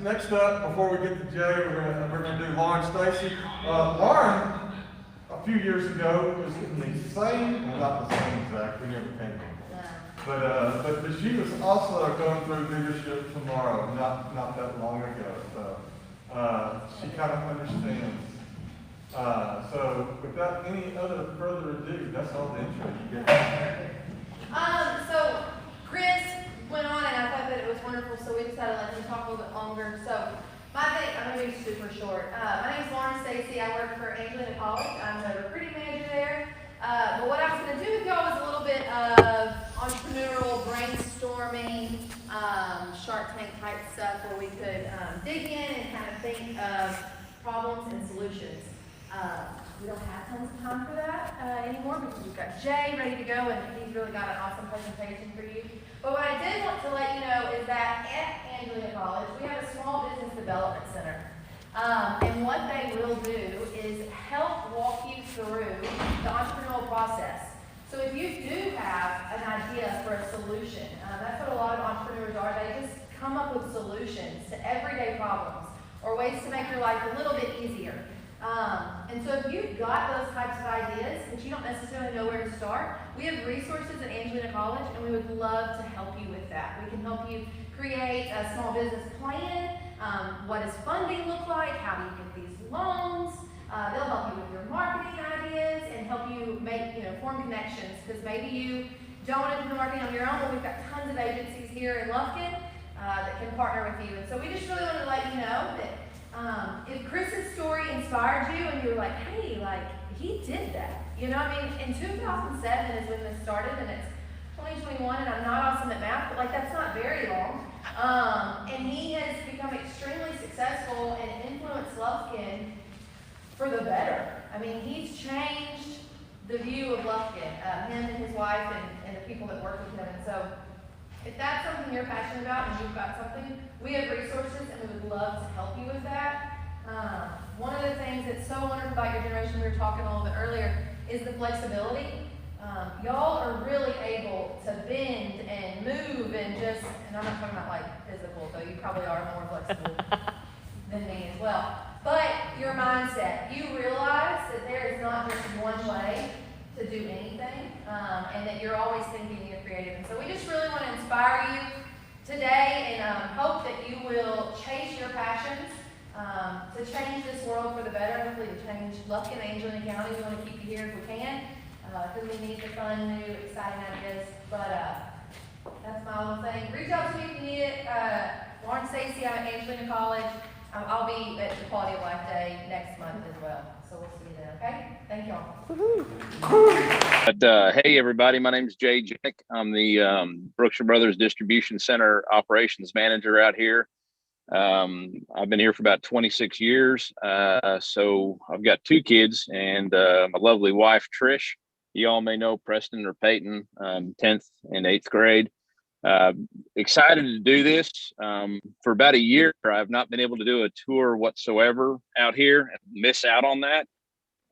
next up, before we get to Jay, we're gonna do Lauren Stacy. Lauren, a few years ago, was in the same, well, not the same exact, we never came here. But she was also going through leadership tomorrow, not that long ago. So she kind of understands. So without any other further ado, that's all the intro you get. So Chris went on and I thought that it was wonderful, so we decided to let him talk a little bit longer. So my thing, I'm going to be super short. My name is Lauren Stacy. I work for Angelina College. I'm the recruiting manager there. But what I was going to do with y'all was a little bit of entrepreneurial brainstorming, Shark Tank type stuff where we could dig in and kind of think of problems and solutions. We don't have tons of time for that anymore because we've got Jay ready to go and he's really got an awesome presentation for you. But what I did want to let you know is that at Angelina College, we have a small business development center. And what they will do is help walk you through the entrepreneurial process. So if you do have an idea for a solution, that's what a lot of entrepreneurs are. They just come up with solutions to everyday problems or ways to make your life a little bit easier. And so if you've got those types of ideas, but you don't necessarily know where to start, we have resources at Angelina College, and we would love to help you with that. We can help you create a small business plan. What does funding look like? How do you get these loans? They'll help you with your marketing ideas and help you make, form connections, because maybe you don't want to do the marketing on your own, but we've got tons of agencies here in Lufkin that can partner with you. And so we just really wanted to let you know that if Chris's story inspired you and you're like, hey, he did that. In 2007 is when this started, and it's 2021, and I'm not awesome at math, but that's not very long. And he has become extremely successful and influenced Lufkin for the better. He's changed the view of Lufkin, him and his wife and the people that work with him. And so if that's something you're passionate about and you've got something, we have resources and we would love to help you with that. One of the things that's so wonderful about your generation, we were talking a little bit earlier, is the flexibility. Y'all are really able to bend and move and I'm not talking about physical, though you probably are more flexible than me as well. But your mindset, you realize that there is not just one way to do anything, and that you're always thinking and you're creative. And so we just really want to inspire you today and hope that you will chase your passions to change this world for the better, hopefully to change Lufkin and Angelina County. We want to keep you here if we can, because we need the fun, new, exciting ideas. But that's my little thing. Reach out to me if you need it. Lauren Stacy, I'm at Angelina College. I'll be at the Quality of Life Day next month as well. So we'll see you then, okay? Thank y'all. But hey, everybody, my name is Jay Jack. I'm the Brookshire Brothers Distribution Center Operations Manager out here. I've been here for about 26 years. So I've got two kids and my lovely wife, Trish. You all may know Preston or Peyton, 10th and 8th grade. Excited to do this. For about a year, I've not been able to do a tour whatsoever out here and miss out on that.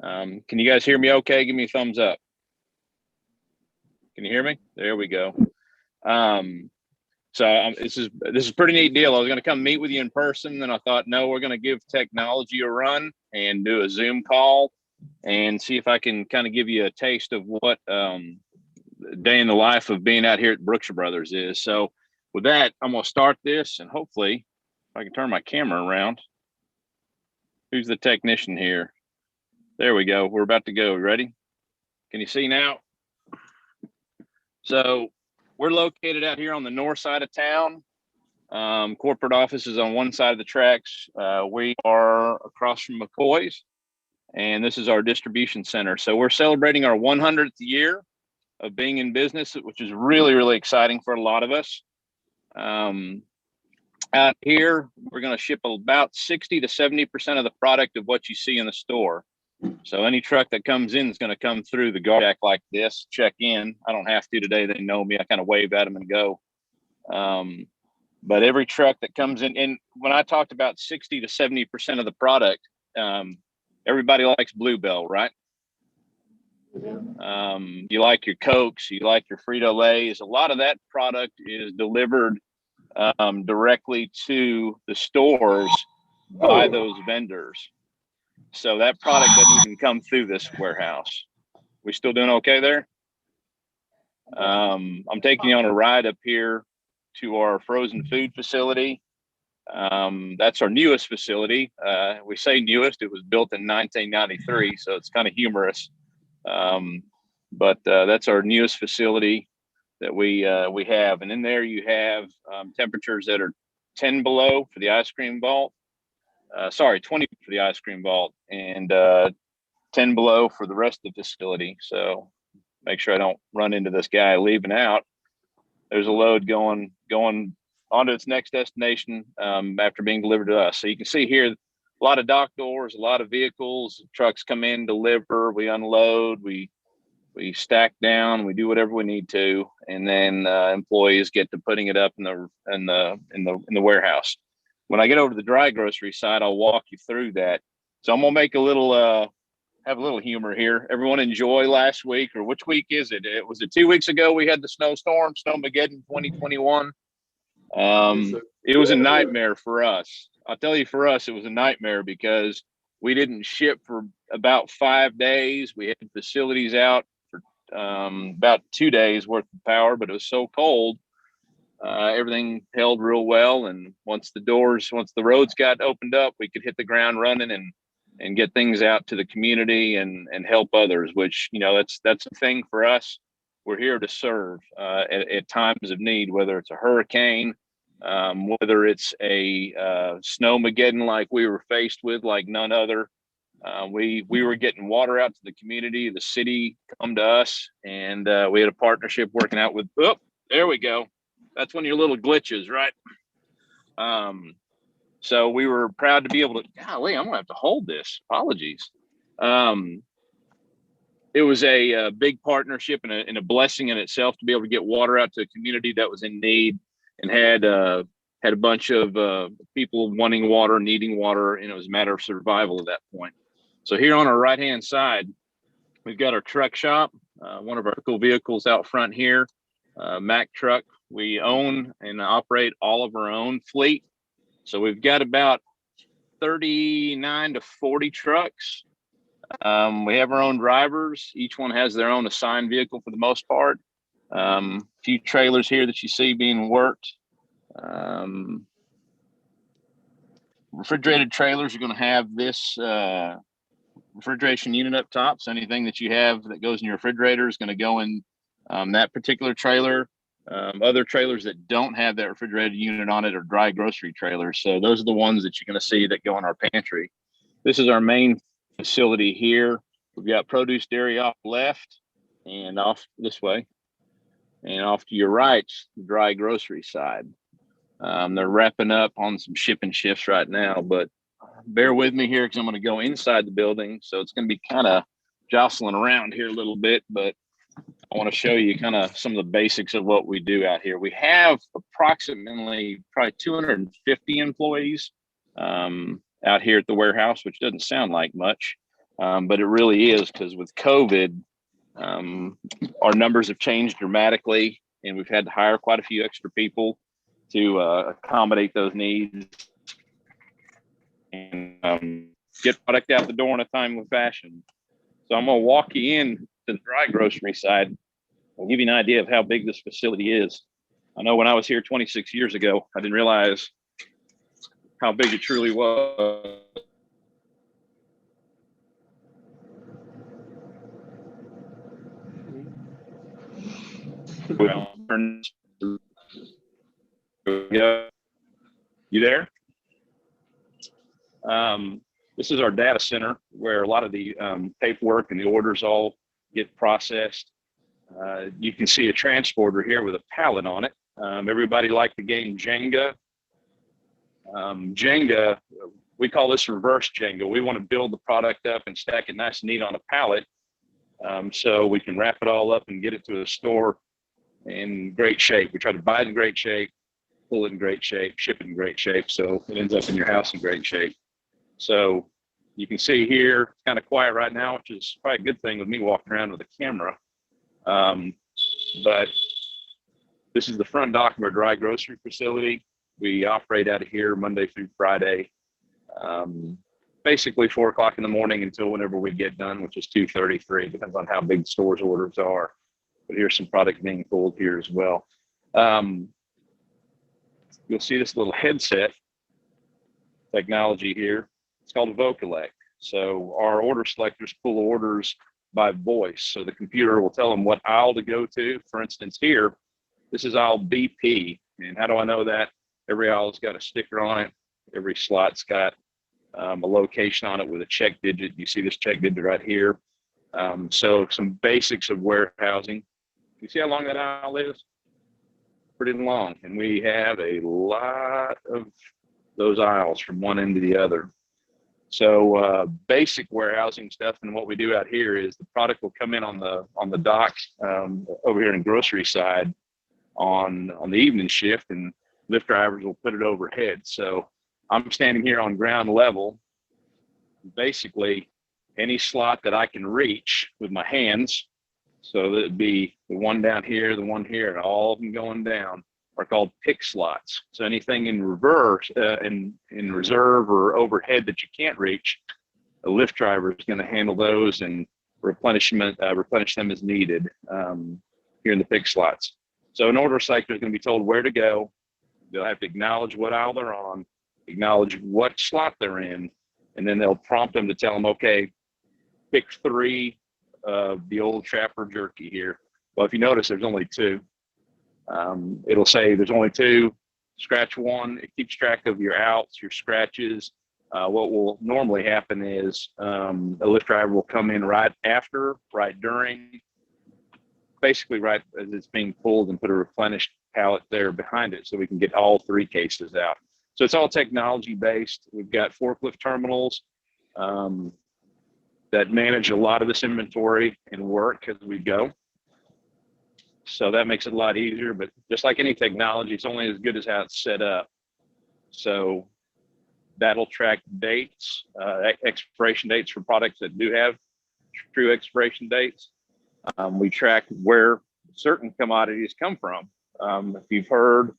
Can you guys hear me okay? Give me a thumbs up. Can you hear me? There we go. This is a pretty neat deal. I was going to come meet with you in person, and I thought, no, we're going to give technology a run and do a Zoom call and see if I can kind of give you a taste of what day in the life of being out here at Brookshire Brothers is. So with that, I'm going to start this, and hopefully if I can turn my camera around. Who's the technician here? There we go. We're about to go. Ready? Can you see now? So we're located out here on the north side of town. Corporate office is on one side of the tracks. We are across from McCoy's, and this is our distribution center. So we're celebrating our 100th year of being in business, which is really, really exciting for a lot of us. Out here, we're going to ship about 60 to 70% of the product of what you see in the store. So any truck that comes in is going to come through the guard jack like this, check in. I don't have to today. They know me. I kind of wave at them and go. But every truck that comes in, and when I talked about 60 to 70% of the product, everybody likes Bluebell, right? You like your Cokes, you like your Frito-Lays. A lot of that product is delivered directly to the stores by those vendors. So that product doesn't even come through this warehouse. We still doing okay there? I'm taking you on a ride up here to our frozen food facility. That's our newest facility. We say newest, it was built in 1993, so it's kind of humorous. But that's our newest facility that we have. And in there you have temperatures that are 10 below for the ice cream vault. 20 for the ice cream vault, and 10 below for the rest of the facility. So make sure I don't run into this guy leaving out. There's a load going onto its next destination after being delivered to us. So you can see here a lot of dock doors, a lot of vehicles, trucks come in, deliver, we unload, we stack down, we do whatever we need to, and then employees get to putting it up in the warehouse. When I get over to the dry grocery side, I'll walk you through that. So I'm gonna make have a little humor here. Everyone enjoy last week, or which week is it? Was it 2 weeks ago we had the snowstorm, Snowmageddon 2021? It was a nightmare for us. I'll tell you, for us, it was a nightmare because we didn't ship for about 5 days. We had facilities out for about 2 days worth of power, but it was so cold. Everything held real well, and once the roads got opened up, we could hit the ground running and get things out to the community and help others, which, that's a thing for us. We're here to serve at times of need, whether it's a hurricane, whether it's a snowmageddon like we were faced with, like none other. We were getting water out to the community, the city come to us, and we had a partnership working out with, there we go. That's one of your little glitches, right? So we were proud to be able to, golly, I'm gonna have to hold this, apologies. It was a big partnership and a blessing in itself to be able to get water out to a community that was in need and had a bunch of people wanting water, needing water, and it was a matter of survival at that point. So here on our right-hand side, we've got our truck shop, one of our cool vehicles out front here, Mack Truck. We own and operate all of our own fleet. So we've got about 39 to 40 trucks. We have our own drivers. Each one has their own assigned vehicle for the most part. A few trailers here that you see being worked. Refrigerated trailers are going to have this refrigeration unit up top. So anything that you have that goes in your refrigerator is going to go in that particular trailer. Other trailers that don't have that refrigerated unit on it are dry grocery trailers. So those are the ones that you're going to see that go in our pantry. This is our main facility here. We've got produce dairy off left and off this way, and off to your right, the dry grocery side. They're wrapping up on some shipping shifts right now, but bear with me here because I'm going to go inside the building. So it's going to be kind of jostling around here a little bit, but I want to show you kind of some of the basics of what we do out here. We have approximately probably 250 employees out here at the warehouse, which doesn't sound like much, but it really is, because with COVID, our numbers have changed dramatically, and we've had to hire quite a few extra people to accommodate those needs and get product out the door in a timely fashion. So I'm going to walk you in to the dry grocery side. I'll give you an idea of how big this facility is. I know when I was here 26 years ago, I didn't realize how big it truly was. You there? This is our data center where a lot of the paperwork and the orders all get processed. You can see a transporter here with a pallet on it. Everybody liked the game Jenga. Jenga, we call this reverse Jenga. We want to build the product up and stack it nice and neat on a pallet, so we can wrap it all up and get it to a store in great shape. We try to buy it in great shape, pull it in great shape, ship it in great shape, so it ends up in your house in great shape. So you can see here, it's kind of quiet right now, which is probably a good thing with me walking around with a camera. But This is the front dock of our dry grocery facility. We operate out of here Monday through Friday, basically 4 o'clock in the morning until whenever we get done, which is 2:33. Depends on how big the store's orders are. But here's some product being pulled here as well. You'll see this little headset technology here. It's called a Vocalect. So our order selectors pull orders by voice. So the computer will tell them what aisle to go to. For instance, here, this is aisle BP. And how do I know that? Every aisle's got a sticker on it. Every slot's got a location on it with a check digit. You see this check digit right here. So some basics of warehousing. You see how long that aisle is? Pretty long. And we have a lot of those aisles from one end to the other. So basic warehousing stuff, and what we do out here is the product will come in on the dock over here in the grocery side on the evening shift, and lift drivers will put it overhead. So I'm standing here on ground level. Basically, any slot that I can reach with my hands, so that'd be the one down here, the one here, and all of them going down, are called pick slots. So anything in reverse, in reserve or overhead that you can't reach, a lift driver is going to handle those and replenish them as needed here in the pick slots. So an order selector is going to be told where to go. They'll have to acknowledge what aisle they're on, acknowledge what slot they're in, and then they'll prompt them to tell them, okay, pick 3 of the old Trapper jerky here. Well, if you notice, there's only 2. It'll say there's only 2, scratch 1. It keeps track of your outs, your scratches. What will normally happen is a lift driver will come in right after, right during, basically right as it's being pulled, and put a replenished pallet there behind it so we can get all 3 cases out. So it's all technology based. We've got forklift terminals that manage a lot of this inventory and work as we go. So that makes it a lot easier, but just like any technology, it's only as good as how it's set up. So that'll track dates, expiration dates for products that do have true expiration dates. We track where certain commodities come from. If you've heard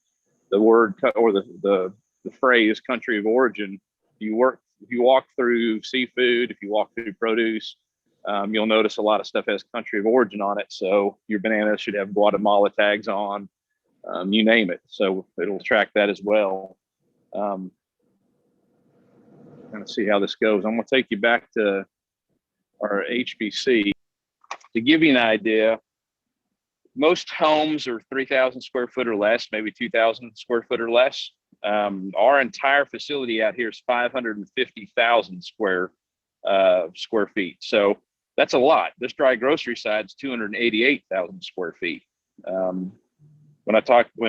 the word or the phrase country of origin, if you walk through seafood, if you walk through produce, you'll notice a lot of stuff has country of origin on it. So your bananas should have Guatemala tags on, you name it. So it'll track that as well. Kind of see how this goes. I'm going to take you back to our HBC to give you an idea. Most homes are 3,000 square foot or less, maybe 2,000 square foot or less. Our entire facility out here is 550,000 square feet. So that's a lot. This dry grocery side is 288,000 square feet. When I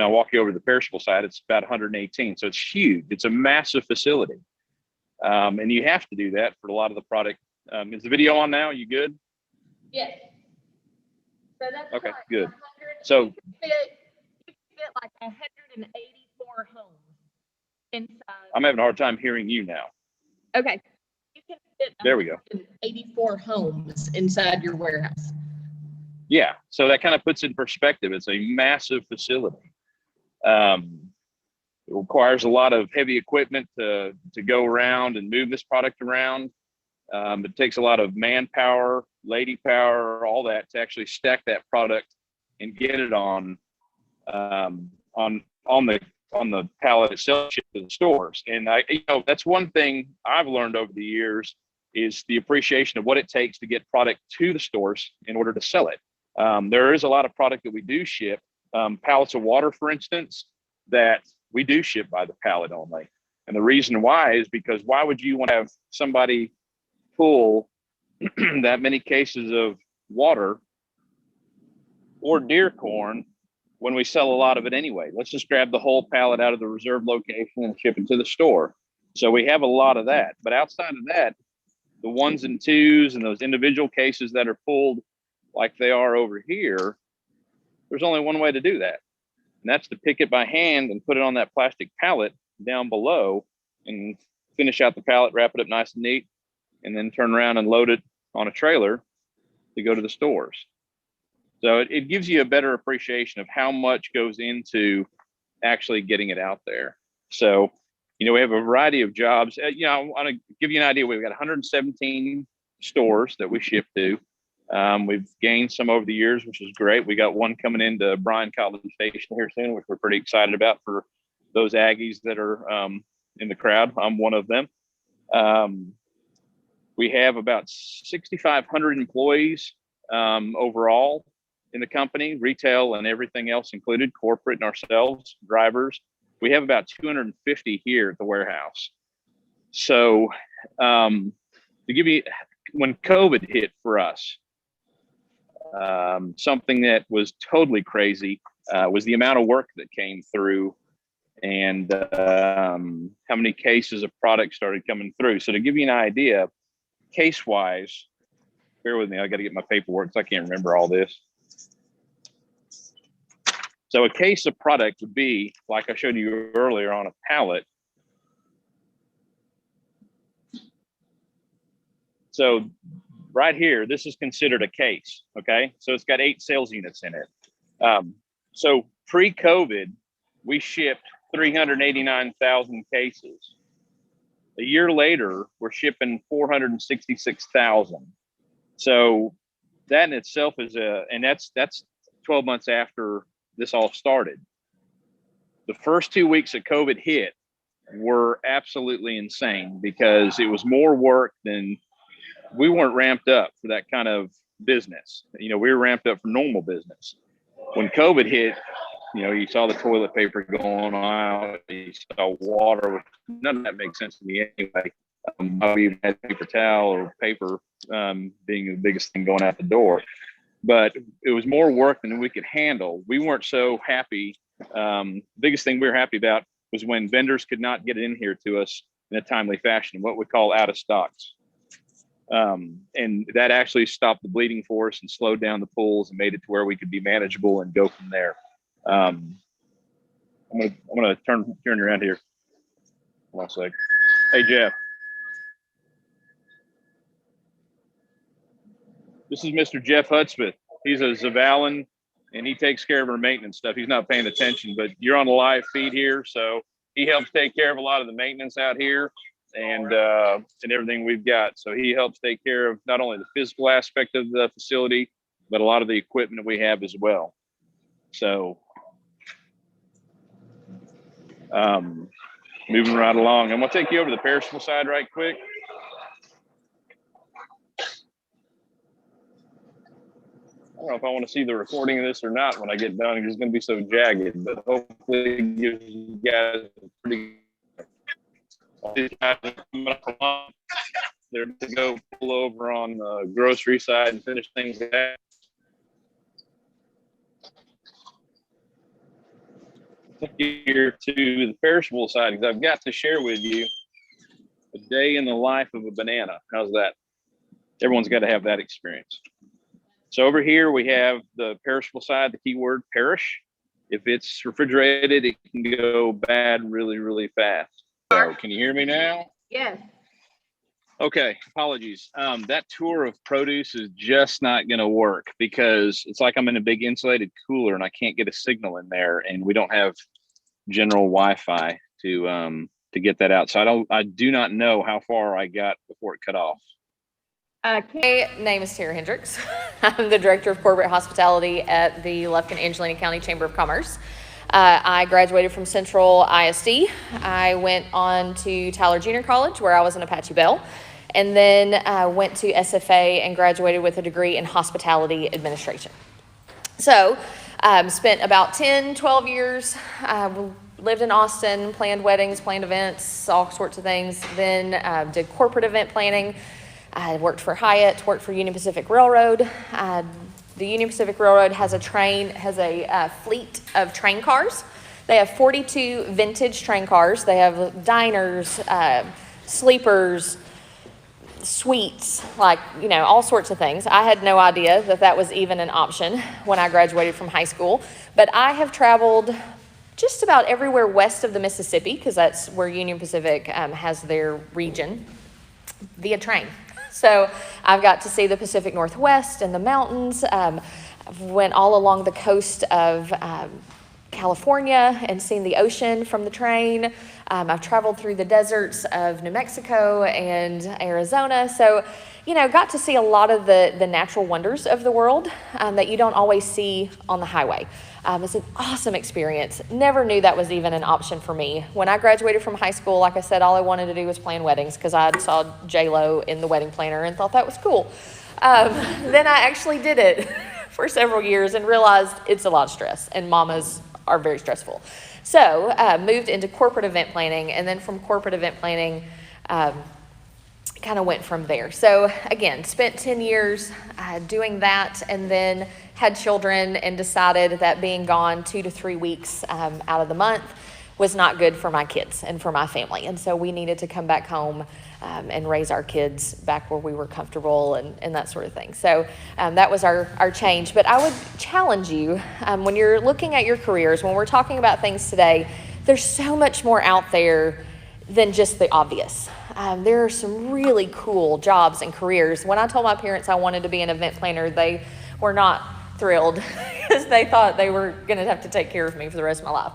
walk you over the perishable side, it's about 118. So it's huge. It's a massive facility. And you have to do that for a lot of the product. Is the video on now? You good? Yes. So that's okay, like good. So you can fit like 184 homes inside. I'm having a hard time hearing you now. Okay. You can fit there we go. 84 homes inside your warehouse. Yeah. So that kind of puts it in perspective. It's a massive facility. It requires a lot of heavy equipment to go around and move this product around. It takes a lot of manpower, lady power, all that to actually stack that product and get it on the pallet itself shipped to the stores. And that's one thing I've learned over the years is the appreciation of what it takes to get product to the stores in order to sell it. There is a lot of product that we do ship, pallets of water, for instance, that we do ship by the pallet only. And the reason why is because why would you want to have somebody pull that many cases of water or deer corn when we sell a lot of it anyway? Let's just grab the whole pallet out of the reserve location and ship it to the store. So we have a lot of that. But outside of that, the 1s and 2s and those individual cases that are pulled like they are over here, there's only one way to do that. And that's to pick it by hand and put it on that plastic pallet down below and finish out the pallet, wrap it up nice and neat, and then turn around and load it on a trailer to go to the stores. So it gives you a better appreciation of how much goes into actually getting it out there. So, we have a variety of jobs. I want to give you an idea. We've got 117 stores that we ship to. We've gained some over the years, which is great. We got one coming into Bryan College Station here soon, which we're pretty excited about for those Aggies that are in the crowd. I'm one of them. We have about 6,500 employees overall in the company, retail and everything else included, corporate and ourselves, drivers. We have about 250 here at the warehouse. So to give you, when COVID hit for us, something that was totally crazy was the amount of work that came through and how many cases of product started coming through. So to give you an idea, case-wise, bear with me, I got to get my paperwork because I can't remember all this. So a case of product would be, like I showed you earlier on a pallet. So right here, this is considered a case, okay? So it's got 8 sales units in it. So pre-COVID, we shipped 389,000 cases. A year later, we're shipping 466,000. So that in itself is and that's 12 months after this all started. The first 2 weeks that COVID hit were absolutely insane because it was more work than we weren't ramped up for that kind of business. We were ramped up for normal business. When COVID hit, you saw the toilet paper going out, you saw water. None of that makes sense to me anyway. I even had paper towel or paper being the biggest thing going out the door. But it was more work than we could handle. We weren't so happy. Biggest thing we were happy about was when vendors could not get in here to us in a timely fashion, what we call out of stocks. And that actually stopped the bleeding for us and slowed down the pulls and made it to where we could be manageable and go from there. I'm gonna turn you around here. Hold on a sec. Hey, Jeff. This is Mr. Jeff Hudspeth. He's a Zavalan, and he takes care of our maintenance stuff. He's not paying attention, but you're on a live feed here, so he helps take care of a lot of the maintenance out here and everything we've got. So he helps take care of not only the physical aspect of the facility, but a lot of the equipment that we have as well. So moving right along, I'm gonna take you over to the perishable side right quick. I don't know if I want to see the recording of this or not when I get done. It's going to be so jagged, but hopefully it gives you guys a pretty. They're to go pull over on the grocery side and finish things out. Take you here to the perishable side because I've got to share with you a day in the life of a banana. How's that? Everyone's got to have that experience. So over here we have the perishable side, the keyword perish. If it's refrigerated, it can go bad really, really fast. So can you hear me now? Yes. Okay, apologies. That tour of produce is just not going to work because it's like I'm in a big insulated cooler and I can't get a signal in there, and we don't have general Wi-Fi to get that out. So I do not know how far I got before it cut off. My name is Tara Hendricks. I'm the Director of Corporate Hospitality at the Lufkin Angelina County Chamber of Commerce. I graduated from Central ISD. I went on to Tyler Junior College where I was an Apache Bell, and then went to SFA and graduated with a degree in Hospitality Administration. So spent about 10, 12 years, lived in Austin, planned weddings, planned events, all sorts of things, then did corporate event planning. I worked for Hyatt, worked for Union Pacific Railroad. The Union Pacific Railroad has a fleet of train cars. They have 42 vintage train cars. They have diners, sleepers, suites, all sorts of things. I had no idea that was even an option when I graduated from high school. But I have traveled just about everywhere west of the Mississippi, because that's where Union Pacific has their region, via train. So I've got to see the Pacific Northwest and the mountains. I've went all along the coast of California and seen the ocean from the train. I've traveled through the deserts of New Mexico and Arizona. So, got to see a lot of the natural wonders of the world that you don't always see on the highway. It's an awesome experience. Never knew that was even an option for me. When I graduated from high school, like I said, all I wanted to do was plan weddings because I saw J-Lo in the wedding planner and thought that was cool. Then I actually did it for several years and realized it's a lot of stress, and mamas are very stressful. So moved into corporate event planning, and then from corporate event planning, kind of went from there. So again, spent 10 years doing that, and then had children and decided that being gone 2 to 3 weeks out of the month was not good for my kids and for my family. And so we needed to come back home and raise our kids back where we were comfortable and that sort of thing. So that was our change. But I would challenge you, when you're looking at your careers, when we're talking about things today, there's so much more out there than just the obvious. There are some really cool jobs and careers. When I told my parents I wanted to be an event planner, they were not thrilled because they thought they were going to have to take care of me for the rest of my life.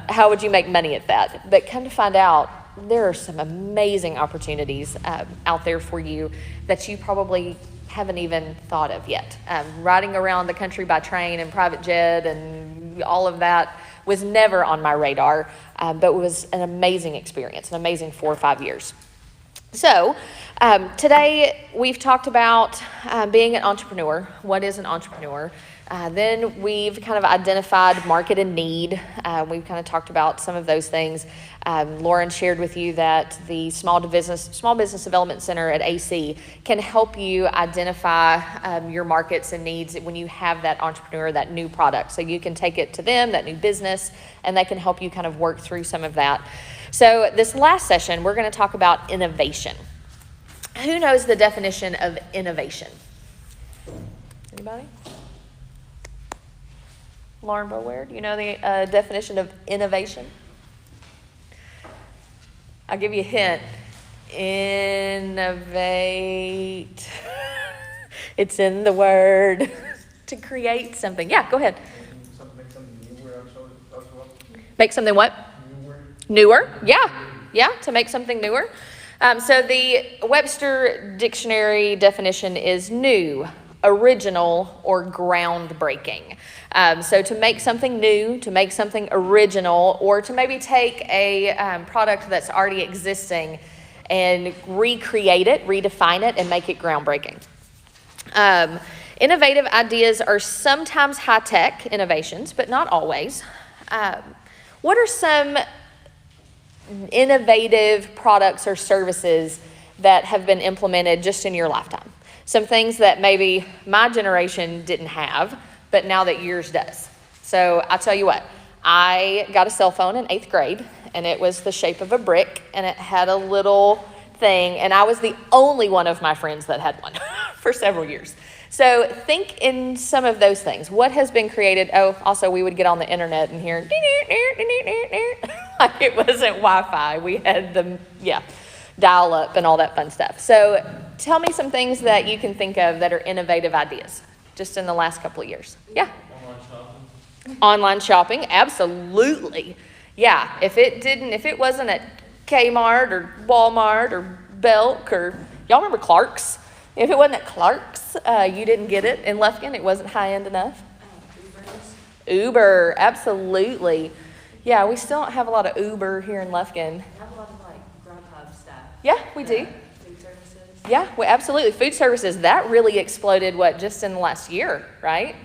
How would you make money at that? But come to find out, there are some amazing opportunities out there for you that you probably haven't even thought of yet. Riding around the country by train and private jet and all of that was never on my radar, but was an amazing experience, an amazing 4 or 5 years. So today we've talked about being an entrepreneur. What is an entrepreneur? Then we've kind of identified market and need. We've kind of talked about some of those things. Lauren shared with you that the Small Business Development Center at AC can help you identify your markets and needs when you have that entrepreneur, that new product. So you can take it to them, that new business, and they can help you kind of work through some of that. So this last session, we're going to talk about innovation. Who knows the definition of innovation? Anybody? Lauren Bower, do you know the definition of innovation? I'll give you a hint. Innovate. It's in the word. To create something. Yeah, go ahead. Make something what? Newer. Yeah, to make something newer. So the Webster Dictionary definition is new, original, or groundbreaking. So to make something new, to make something original, or to maybe take a product that's already existing and recreate it, redefine it, and make it groundbreaking. Innovative ideas are sometimes high-tech innovations, but not always. What are some innovative products or services that have been implemented just in your lifetime? Some things that maybe my generation didn't have, but now that yours does. So I'll tell you what, I got a cell phone in 8th grade, and it was the shape of a brick, and it had a little thing, and I was the only one of my friends that had one for several years. So think in some of those things. What has been created? Oh, also we would get on the internet and hear, like it wasn't Wi-Fi. We had the, dial up and all that fun stuff. So tell me some things that you can think of that are innovative ideas just in the last couple of years. Yeah. Online shopping, absolutely. Yeah, if it wasn't at Kmart or Walmart or Belk or, y'all remember Clark's? If it wasn't at Clark's, you didn't get it in Lufkin. It wasn't high-end enough. Uber, absolutely. Yeah, we still don't have a lot of Uber here in Lufkin. We have a lot of Grubhub stuff. Yeah, we do. Food services. Yeah, well, absolutely. Food services, that really exploded, just in the last year, right?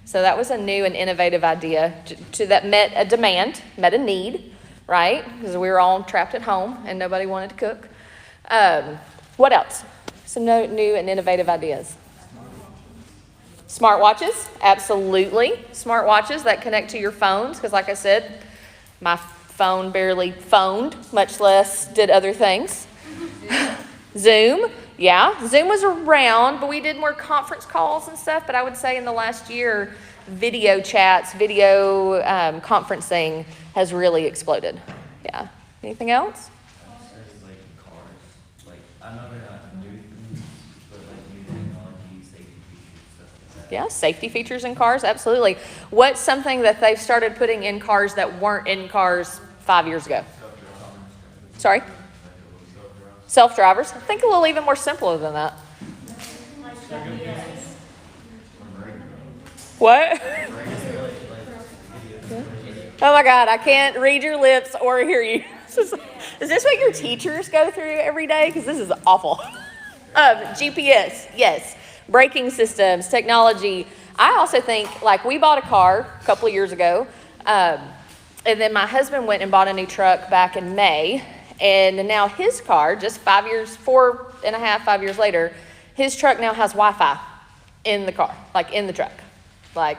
So that was a new and innovative idea that met a demand, met a need, right? Because we were all trapped at home and nobody wanted to cook. What else? Some new and innovative ideas. Smartwatches, absolutely. Smartwatches that connect to your phones, because like I said, my phone barely phoned, much less did other things. Zoom, yeah. Zoom was around, but we did more conference calls and stuff. But I would say in the last year, video chats, video conferencing has really exploded. Yeah. Anything else? Yeah, safety features in cars, absolutely. What's something that they've started putting in cars that weren't in cars 5 years ago? Sorry? Self-drivers. I think a little even more simpler than that. What? Oh my God, I can't read your lips or hear you. Is this what your teachers go through every day? Because this is awful. GPS, yes. Braking systems, technology. I also think, like, we bought a car a couple of years ago, and then my husband went and bought a new truck back in May, and now his car, just 5 years, 5 years later, his truck now has Wi-Fi in the car, like in the truck. Like,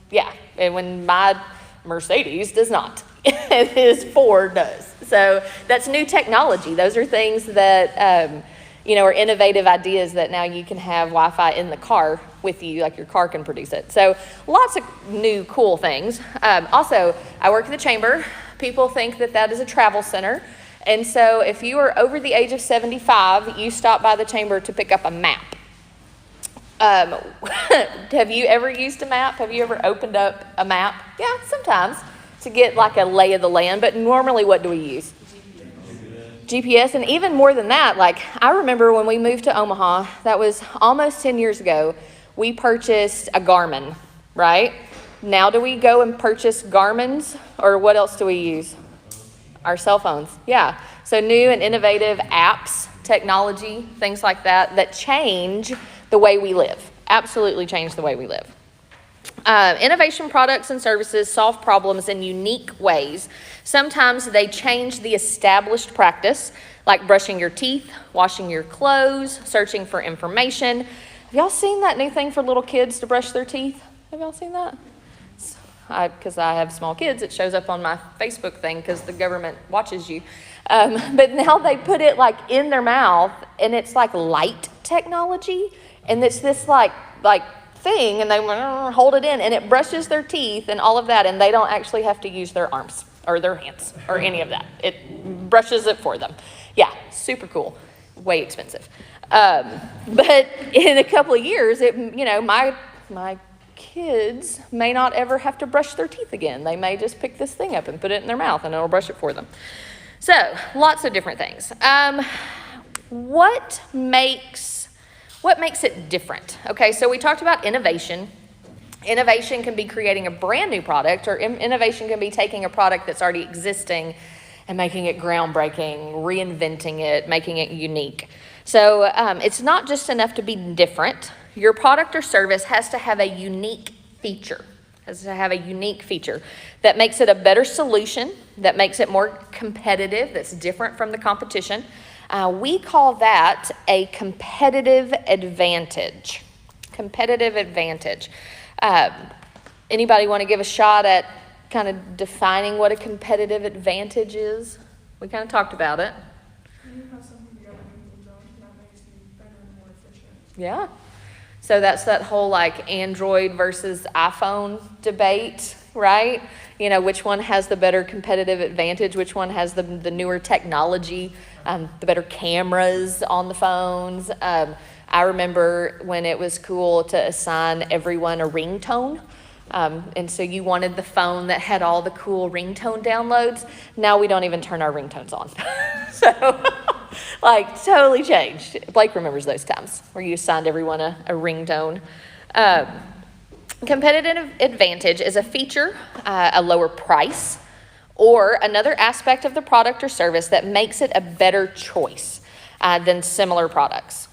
yeah, and when my Mercedes does not, his Ford does. So that's new technology. Those are things that, are innovative ideas that now you can have Wi-Fi in the car with you, like your car can produce it. So lots of new cool things. Also, I work at the chamber. People think that that is a travel center. And so if you are over the age of 75, you stop by the chamber to pick up a map. Have you ever used a map? Have you ever opened up a map? Yeah, sometimes to get like a lay of the land, but normally what do we use? GPS. And even more than that, like I remember when we moved to Omaha, that was almost 10 years ago, we purchased a Garmin, right? Now do we go and purchase Garmins, or what else do we use? Our cell phones. Yeah. So new and innovative apps, technology, things like that, that change the way we live. Absolutely change the way we live. Innovation products and services solve problems in unique ways. Sometimes they change the established practice, like brushing your teeth, washing your clothes, searching for information. Have y'all seen that new thing for little kids to brush their teeth? Have y'all seen that? Because I have small kids, it shows up on my Facebook thing because the government watches you. But now they put it like in their mouth, and it's like light technology, and it's this like thing, and they hold it in, and it brushes their teeth and all of that, and they don't actually have to use their arms or their hands or any of that. It brushes it for them. Yeah, super cool. Way expensive. But in a couple of years, my kids may not ever have to brush their teeth again. They may just pick this thing up and put it in their mouth, and it'll brush it for them. So, lots of different things. What makes it different? Okay, so we talked about innovation. Innovation can be creating a brand new product, or innovation can be taking a product that's already existing and making it groundbreaking, reinventing it, making it unique. So it's not just enough to be different. Your product or service has to have a unique feature. That makes it a better solution, that makes it more competitive, that's different from the competition. We call that a competitive advantage. Anybody want to give a shot at kind of defining what a competitive advantage is? We kind of talked about it. You have something the other people don't, and that makes you better and more efficient. Yeah. So that's that whole like Android versus iPhone debate, right? You know, which one has the better competitive advantage? Which one has the newer technology, the better cameras on the phones? I remember when it was cool to assign everyone a ringtone. And so you wanted the phone that had all the cool ringtone downloads. Now we don't even turn our ringtones on. So, like, totally changed. Blake remembers those times where you assigned everyone a ringtone. Competitive advantage is a feature, a lower price, or another aspect of the product or service that makes it a better choice than similar products.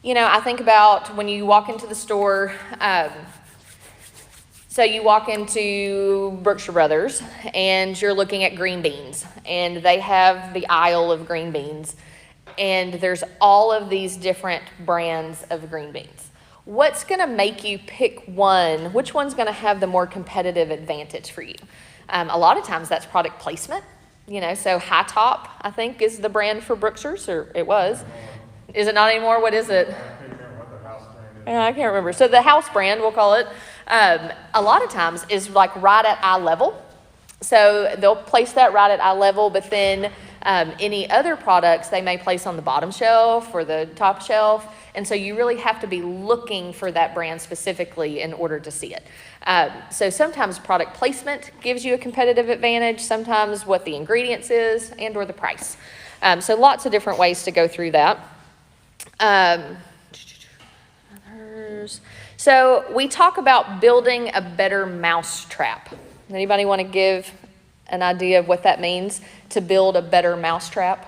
You know, I think about when you walk into the store, so you walk into Brookshire Brothers and you're looking at green beans, and they have the aisle of green beans, and there's all of these different brands of green beans. What's going to make you pick one? Which one's going to have the more competitive advantage for you? A lot of times that's product placement. You know, so High Top, I think, is the brand for Brookshire's, or it was. Is it not anymore? What is it? I can't remember what the house brand is. I can't remember. So the house brand, we'll call it, a lot of times is like right at eye level. So they'll place that right at eye level, but then Any other products they may place on the bottom shelf or the top shelf. And so you really have to be looking for that brand specifically in order to see it. So sometimes product placement gives you a competitive advantage, sometimes what the ingredients is and or the price. So lots of different ways to go through that. So we talk about building a better mousetrap. Anybody want to give an idea of what that means to build a better mousetrap?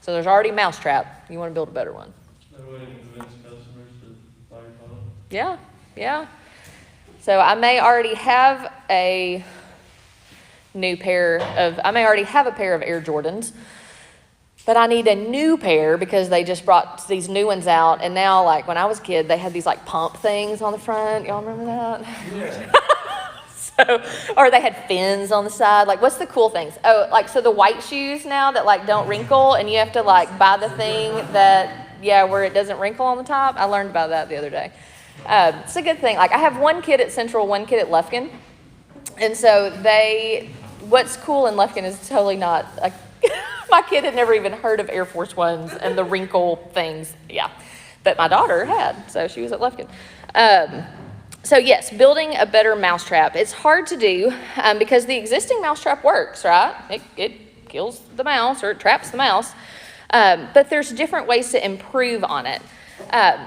So there's already a mousetrap. You want to build a better one. That way it convince customers to buy your product. Yeah. So I may already have a pair of Air Jordans, but I need a new pair because they just brought these new ones out. And now, like when I was a kid, they had these like pump things on the front. Y'all remember that? Yeah. Or they had fins on the side. Like, what's the cool things? Oh, like, so the white shoes now that like don't wrinkle and you have to like buy the thing where it doesn't wrinkle on the top. I learned about that the other day. It's a good thing. Like, I have one kid at Central, one kid at Lufkin. And so what's cool in Lufkin is totally not, like, my kid had never even heard of Air Force Ones and the wrinkle things. Yeah. But my daughter had, so she was at Lufkin. So yes, building a better mousetrap. It's hard to do because the existing mousetrap works, right? It kills the mouse or it traps the mouse. But there's different ways to improve on it.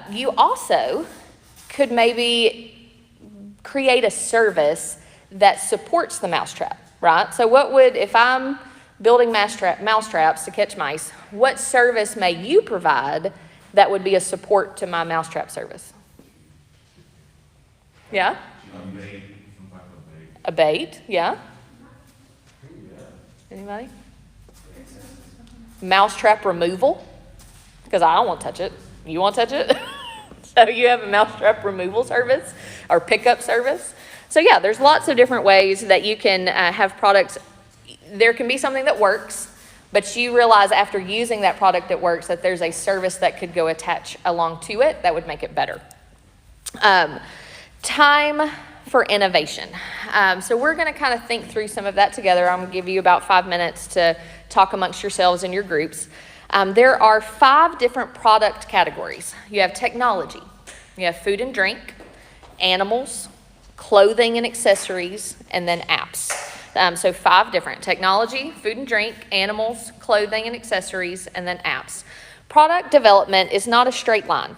You also could maybe create a service that supports the mousetrap, right? So if I'm building mousetraps to catch mice, what service may you provide that would be a support to my mousetrap service? Yeah? A bait, yeah. Anybody? Mousetrap removal? Because I don't want to touch it. You want to touch it? So you have a mousetrap removal service or pickup service. So yeah, there's lots of different ways that you can have products. There can be something that works, but you realize after using that product that works that there's a service that could go attach along to it that would make it better. Time for innovation. So we're going to kind of think through some of that together. I'm going to give you about 5 minutes to talk amongst yourselves in your groups. There are 5 different product categories. You have technology, you have food and drink, animals, clothing and accessories, and then apps. So 5 different: technology, food and drink, animals, clothing and accessories, and then apps. Product development is not a straight line.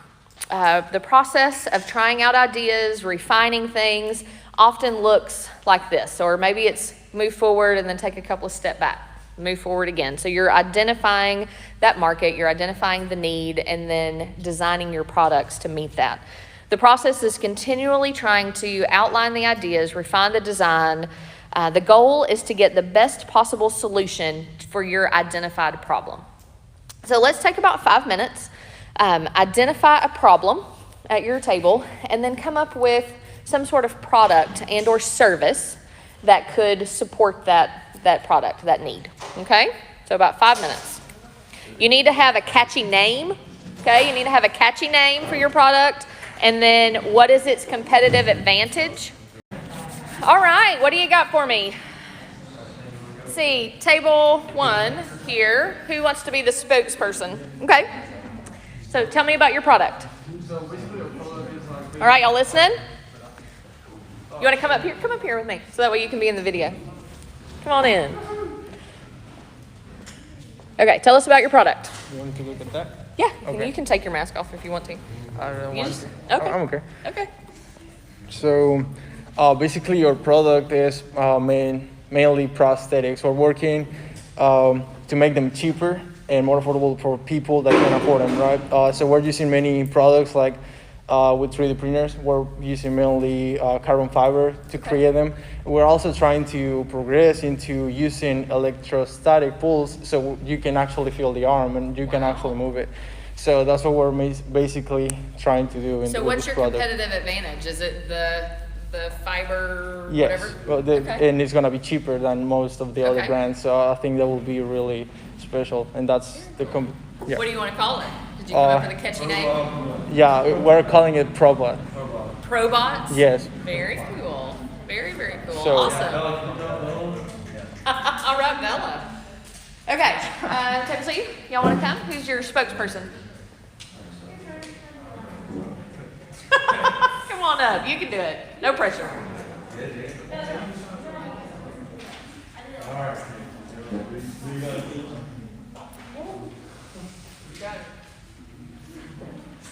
The process of trying out ideas, refining things, often looks like this, or maybe it's move forward and then take a couple of steps back, move forward again. So you're identifying that market, you're identifying the need, and then designing your products to meet that. The process is continually trying to outline the ideas, refine the design. The goal is to get the best possible solution for your identified problem. So let's take about 5 minutes. Identify a problem at your table and then come up with some sort of product and or service that could support that product, that need, okay? So about 5 minutes. You need to have a catchy name, okay? You need to have a catchy name for your product, and then what is its competitive advantage? All right, what do you got for me? Let's see, table 1 here. Who wants to be the spokesperson? Okay. So tell me about your product. All right, y'all listening? You want to come up here? Come up here with me so that way you can be in the video. Come on in. Okay, tell us about your product. You want to look at that? Yeah, Okay. you can take your mask off if you want to. I don't You want just, to. okay. I'm okay. Okay. So, basically, your product is mainly prosthetics. We're working to make them cheaper and more affordable for people that can afford them, right? So we're using many products like with 3D printers. We're using mainly carbon fiber to create them. We're also trying to progress into using electrostatic pulse so you can actually feel the arm and you can actually move it. So that's what we're basically trying to do. So what's your competitive advantage? Is it the fiber, yes, whatever? well, and it's gonna be cheaper than most of the other Okay. brands. So I think that will be really special, and that's the yeah. What do you want to call it? Did you come up with a catchy name? Yeah, we're calling it Probot. Probots? Yes. Very cool. Very, very cool. So- Awesome. All right, Bella. Okay, Table C, y'all wanna come? Who's your spokesperson? Come on up, you can do it, no pressure.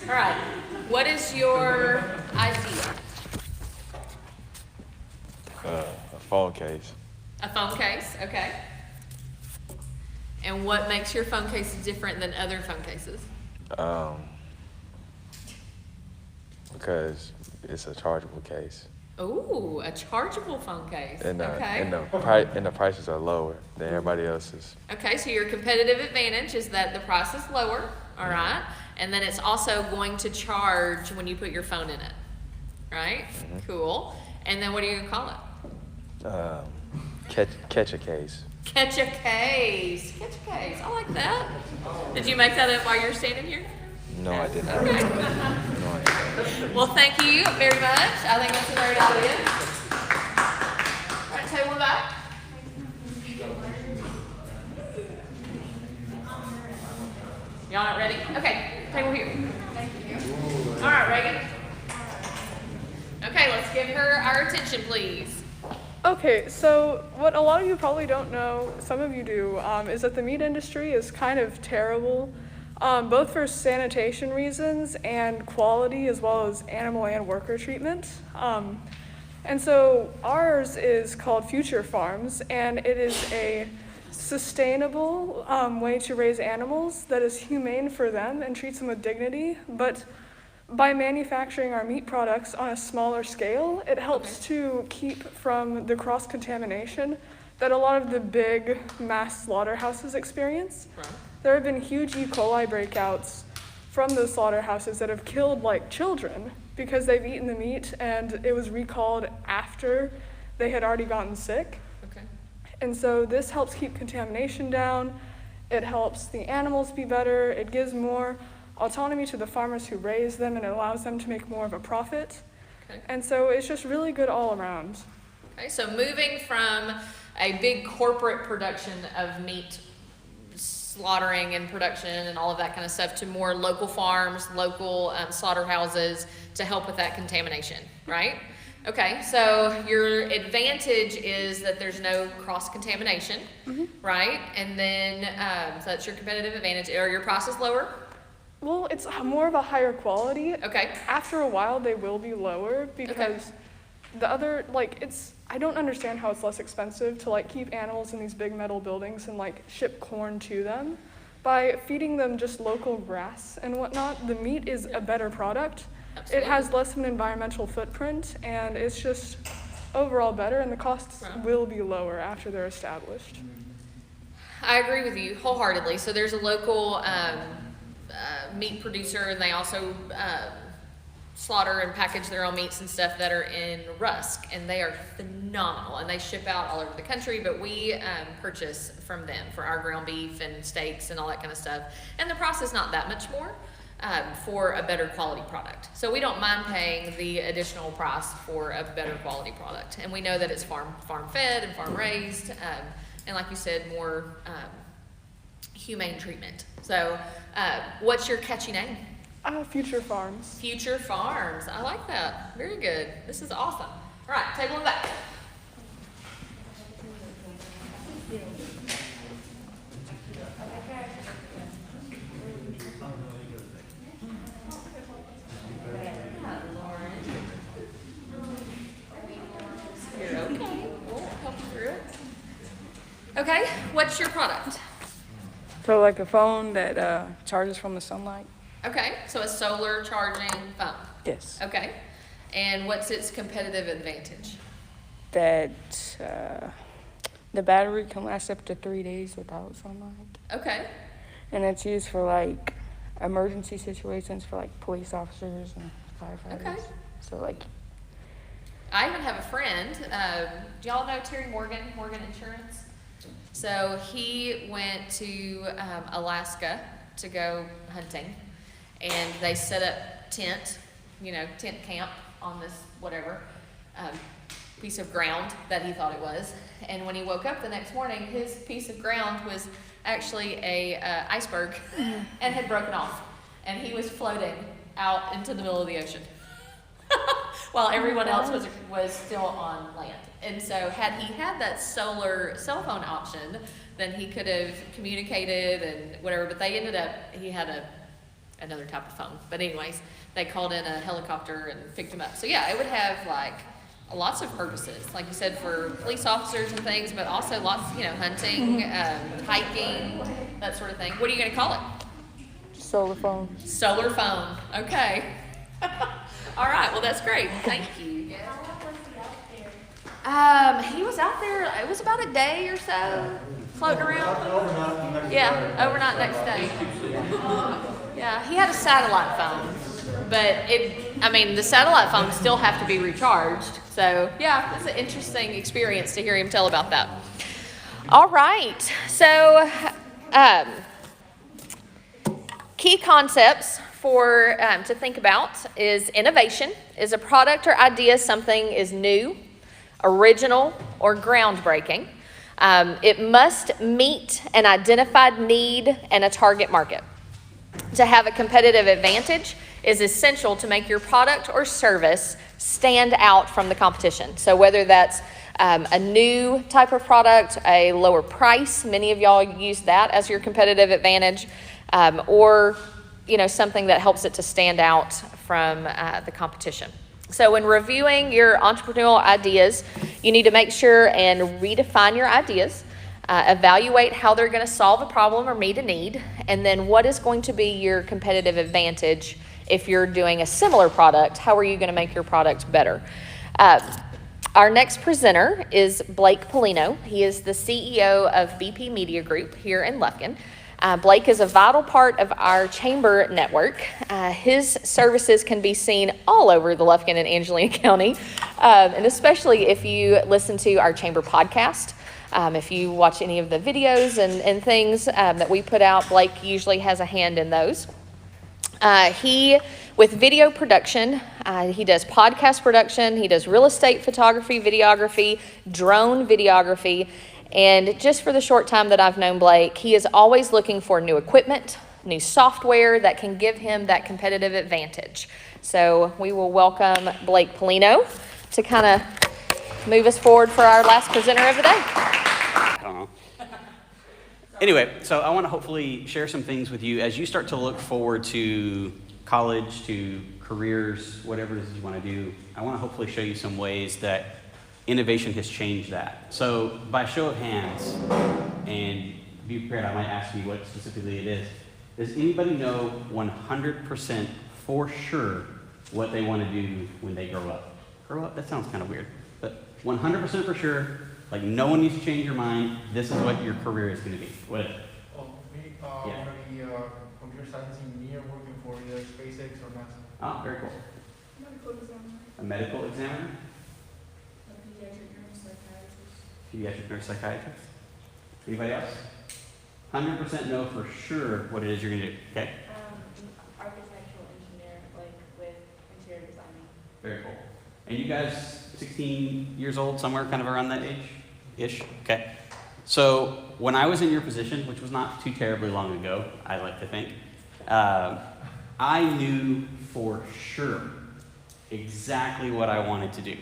All right, what is your idea? A phone case. A phone case, okay. And what makes your phone case different than other phone cases? Because it's a chargeable case. Ooh, a chargeable phone case, And okay. the prices are lower than everybody else's. Okay, so your competitive advantage is that the price is lower, all right? And then it's also going to charge when you put your phone in it, right? Cool. And then what are you gonna call it? Catch a case. Catch a case. Catch a case. I like that. Did you make that up while you're standing here? No, I did not. Okay. No, I didn't. Well, thank you very much. I think that's a great idea. All right, table back. Y'all not ready? Okay, table here. Thank you. All right, Reagan. Okay, let's give her our attention, please. Okay, so what a lot of you probably don't know, some of you do, is that the meat industry is kind of terrible, both for sanitation reasons and quality, as well as animal and worker treatment. And so ours is called Future Farms, and it is a sustainable way to raise animals that is humane for them and treats them with dignity. But by manufacturing our meat products on a smaller scale, it helps to keep from the cross-contamination that a lot of the big mass slaughterhouses experience. Right. There have been huge E. coli breakouts from those slaughterhouses that have killed like children because they've eaten the meat and it was recalled after they had already gotten sick. Okay. And so this helps keep contamination down. It helps the animals be better. It gives more autonomy to the farmers who raise them, and it allows them to make more of a profit. Okay. And so it's just really good all around. Okay, so moving from a big corporate production of meat slaughtering and production and all of that kind of stuff to more local farms, local slaughterhouses to help with that contamination, right? Okay, so your advantage is that there's no cross-contamination, right? And then, so that's your competitive advantage. Are your prices lower? Well, it's more of a higher quality. Okay. After a while, they will be lower because the other, like, I don't understand how it's less expensive to, like, keep animals in these big metal buildings and, like, ship corn to them. By feeding them just local grass and whatnot, the meat is a better product. Absolutely. It has less of an environmental footprint, and it's just overall better, and the costs will be lower after they're established. I agree with you wholeheartedly. So there's a local meat producer, and they also slaughter and package their own meats and stuff that are in Rusk, and they are phenomenal, and they ship out all over the country, but we purchase from them for our ground beef and steaks and all that kind of stuff, and the price is not that much more for a better quality product. So we don't mind paying the additional price for a better quality product, and we know that it's farm fed and farm raised, and like you said, more humane treatment. So what's your catchy name? Future Farms. Future Farms. I like that. Very good. This is awesome. All right, table it back. You're okay. We'll help you through it. Okay, what's your product? So like a phone that charges from the sunlight? Okay, so a solar charging phone. Yes. Okay, and what's its competitive advantage? That the battery can last up to 3 days without sunlight. Okay, And it's used for like emergency situations for like police officers and firefighters. Okay. So like, I even have a friend, do y'all know Terry Morgan Insurance? So he went to Alaska to go hunting, and they set up tent camp on this whatever. piece of ground that he thought it was. And when he woke up the next morning, his piece of ground was actually a iceberg and had broken off. And he was floating out into the middle of the ocean while everyone else was still on land. And so had he had that solar cell phone option, then he could have communicated and whatever, but they ended up, he had another type of phone. But anyways, they called in a helicopter and picked him up. So yeah, it would have like lots of purposes, like you said, for police officers and things, but also lots, hunting, hiking, that sort of thing. What are you gonna call it? Solar phone. Solar phone, okay. All right, well, that's great, thank you. He was out there, it was about a day or so, floating around. Overnight next day. Yeah, he had a satellite phone, but the satellite phones still have to be recharged. So yeah, it's an interesting experience to hear him tell about that. All right, so key concepts for to think about is innovation. Is a product or idea something is new, original, or groundbreaking? It must meet an identified need and a target market. To have a competitive advantage is essential to make your product or service stand out from the competition. So whether that's a new type of product, a lower price, many of y'all use that as your competitive advantage, or something that helps it to stand out from the competition. So when reviewing your entrepreneurial ideas, you need to make sure and redefine your ideas, evaluate how they're going to solve a problem or meet a need, and then what is going to be your competitive advantage if you're doing a similar product. How are you going to make your product better? Our next presenter is Blake Polino. He is the CEO of BP Media Group here in Lufkin. Blake is a vital part of our chamber network. His services can be seen all over the Lufkin and Angelina County, and especially if you listen to our chamber podcast. If you watch any of the videos and things that we put out, Blake usually has a hand in those. With video production, he does podcast production, he does real estate photography, videography, drone videography, and just for the short time that I've known Blake, he is always looking for new equipment, new software that can give him that competitive advantage. So we will welcome Blake Polino to kind of move us forward for our last presenter of the day. I don't know. Anyway, so I want to hopefully share some things with you as you start to look forward to college, to careers, whatever it is you want to do. I want to hopefully show you some ways that innovation has changed that. So by show of hands, and be prepared, I might ask you what specifically it is. Does anybody know 100% for sure what they want to do when they grow up? Grow up? That sounds kind of weird. But 100% for sure, like no one needs to change your mind, this is what your career is going to be. What is it? I want to be a computer science engineer working for either SpaceX or NASA. Oh, very cool. Medical examiner. A medical examiner? A pediatric neuropsychiatrist. Pediatric nurse psychiatrist? Anybody else? 100% know for sure what it is you're going to do. Okay? Architectural engineer, like with interior designing. Very cool. And you guys, 16 years old, somewhere kind of around that age-ish? Okay. So when I was in your position, which was not too terribly long ago, I like to think, I knew for sure exactly what I wanted to do.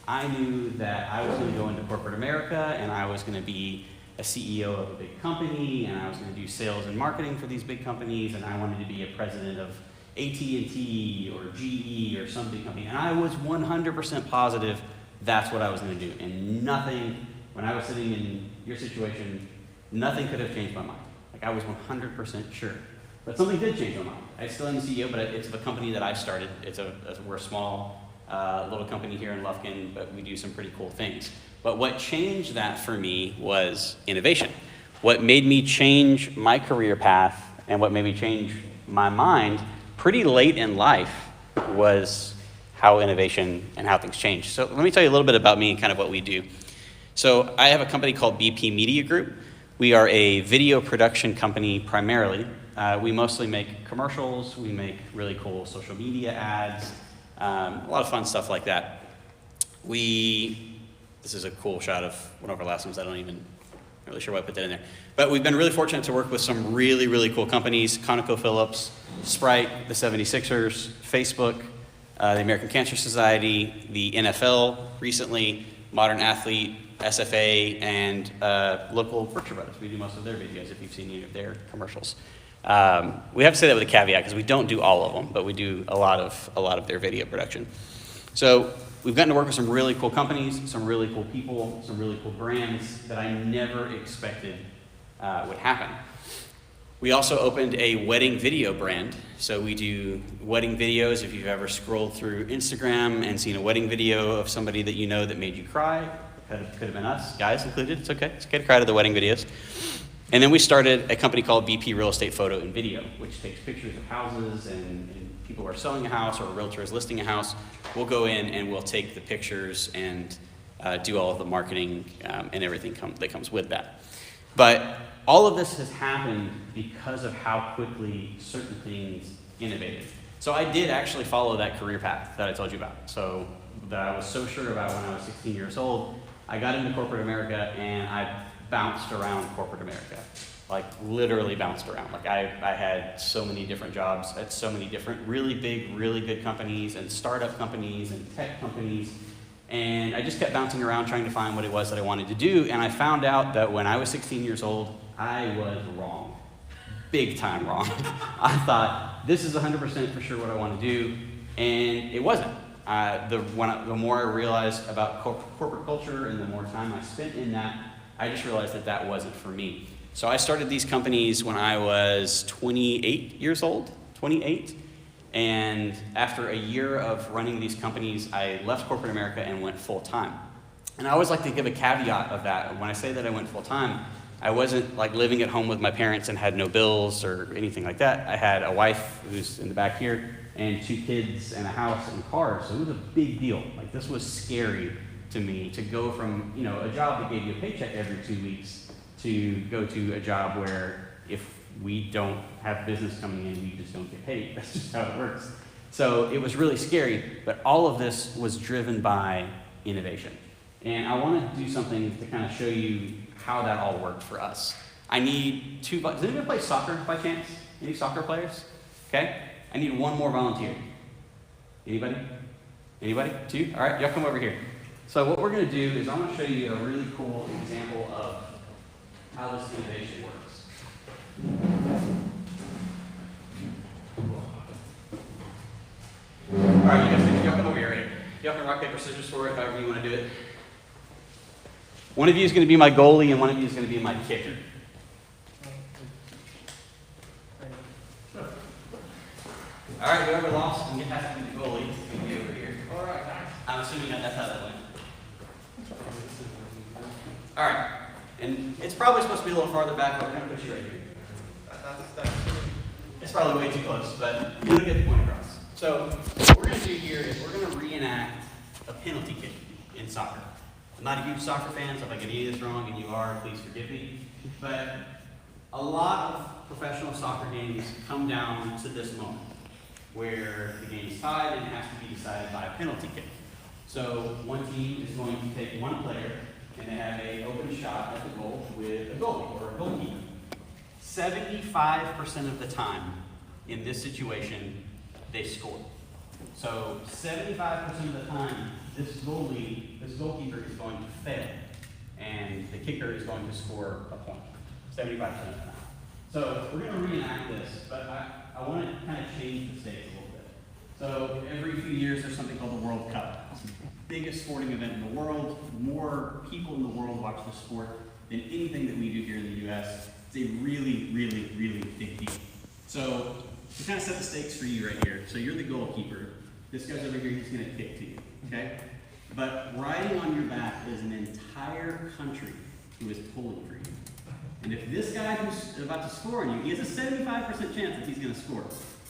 I knew that I was going to go into corporate America and I was going to be a CEO of a big company and I was going to do sales and marketing for these big companies and I wanted to be a president of AT&T or GE or some big company. And I was 100% positive that's what I was going to do. And nothing, when I was sitting in your situation, nothing could have changed my mind. Like I was 100% sure. But something did change my mind. I still am the CEO, but it's a company that I started. We're a small little company here in Lufkin, but we do some pretty cool things. But what changed that for me was innovation. What made me change my career path and what made me change my mind pretty late in life was how innovation and how things change. So let me tell you a little bit about me and kind of what we do. So I have a company called BP Media Group. We are a video production company primarily. We mostly make commercials, we make really cool social media ads, a lot of fun stuff like that. We this is a cool shot of one of our last ones. I don't even really sure why I put that in there. But we've been really fortunate to work with some really, really cool companies, ConocoPhillips, Sprite, the 76ers, Facebook, the American Cancer Society, the NFL recently, Modern Athlete, SFA, and local Berkshire Brothers. We do most of their videos if you've seen any of their commercials. We have to say that with a caveat because we don't do all of them, but we do a lot of their video production. So we've gotten to work with some really cool companies, some really cool people, some really cool brands that I never expected would happen. We also opened a wedding video brand. So we do wedding videos. If you've ever scrolled through Instagram and seen a wedding video of somebody that you know that made you cry, could have been us, guys included. It's okay to cry to the wedding videos. And then we started a company called BP Real Estate Photo and Video, which takes pictures of houses and people who are selling a house or a realtor is listing a house. We'll go in and we'll take the pictures and do all of the marketing and everything that comes with that. But all of this has happened because of how quickly certain things innovated. So I did actually follow that career path that I told you about. So that I was so sure about when I was 16 years old. I got into corporate America and I bounced around corporate America. Like literally bounced around. Like I had so many different jobs at so many different really big, really good companies and startup companies and tech companies. And I just kept bouncing around trying to find what it was that I wanted to do. And I found out that when I was 16 years old, I was wrong. Big time wrong. I thought, this is 100% for sure what I want to do. And it wasn't. The more I realized about corporate culture and the more time I spent in that, I just realized that that wasn't for me. So I started these companies when I was 28 years old, 28. And after a year of running these companies, I left corporate America and went full time. And I always like to give a caveat of that. When I say that I went full time, I wasn't like living at home with my parents and had no bills or anything like that. I had a wife who's in the back here and 2 kids and a house and cars. So it was a big deal. Like this was scary to me to go from, a job that gave you a paycheck every 2 weeks to go to a job where if we don't have business coming in, we just don't get paid. That's just how it works. So it was really scary, but all of this was driven by innovation. And I want to do something to kind of show you how that all worked for us. I need 2, does anyone play soccer by chance? Any soccer players? Okay. I need 1 more volunteer. Anybody? Anybody? 2? All right, y'all come over here. So what we're going to do is I'm going to show you a really cool example of how this innovation works. All right, you guys, y'all come over here. Right here. Y'all can rock, paper, scissors for it, however you want to do it. One of you is going to be my goalie, and one of you is going to be my kicker. All right, whoever lost and has to be the goalie is going to be over here. All right, nice. I'm assuming that's how that went. All right, and it's probably supposed to be a little farther back, but we're going to put you right here. It's probably way too close, but you'll get the point across. So what we're going to do here is we're going to reenact a penalty kick in soccer. I'm not a huge soccer fan, so if I get any of this wrong, and you are, please forgive me. But a lot of professional soccer games come down to this moment, where the game is tied and it has to be decided by a penalty kick. So one team is going to take one player, and they have an open shot at the goal with a goalie or a goalkeeper. 75% of the time in this situation, they score. So 75% of the time, this goalkeeper is going to fail, and the kicker is going to score a point. 75% of the time. So we're going to reenact this, but I want to kind of change the stakes a little bit. So every few years, there's something called the World Cup. It's the biggest sporting event in the world. More people in the world watch the sport than anything that we do here in the U.S. It's a really, really, really big deal. So to kind of set the stakes for you right here. So you're the goalkeeper. This guy's over here, he's going to kick to you, okay? But riding on your back is an entire country who is pulling for you. And if this guy who's about to score on you, he has a 75% chance that he's going to score.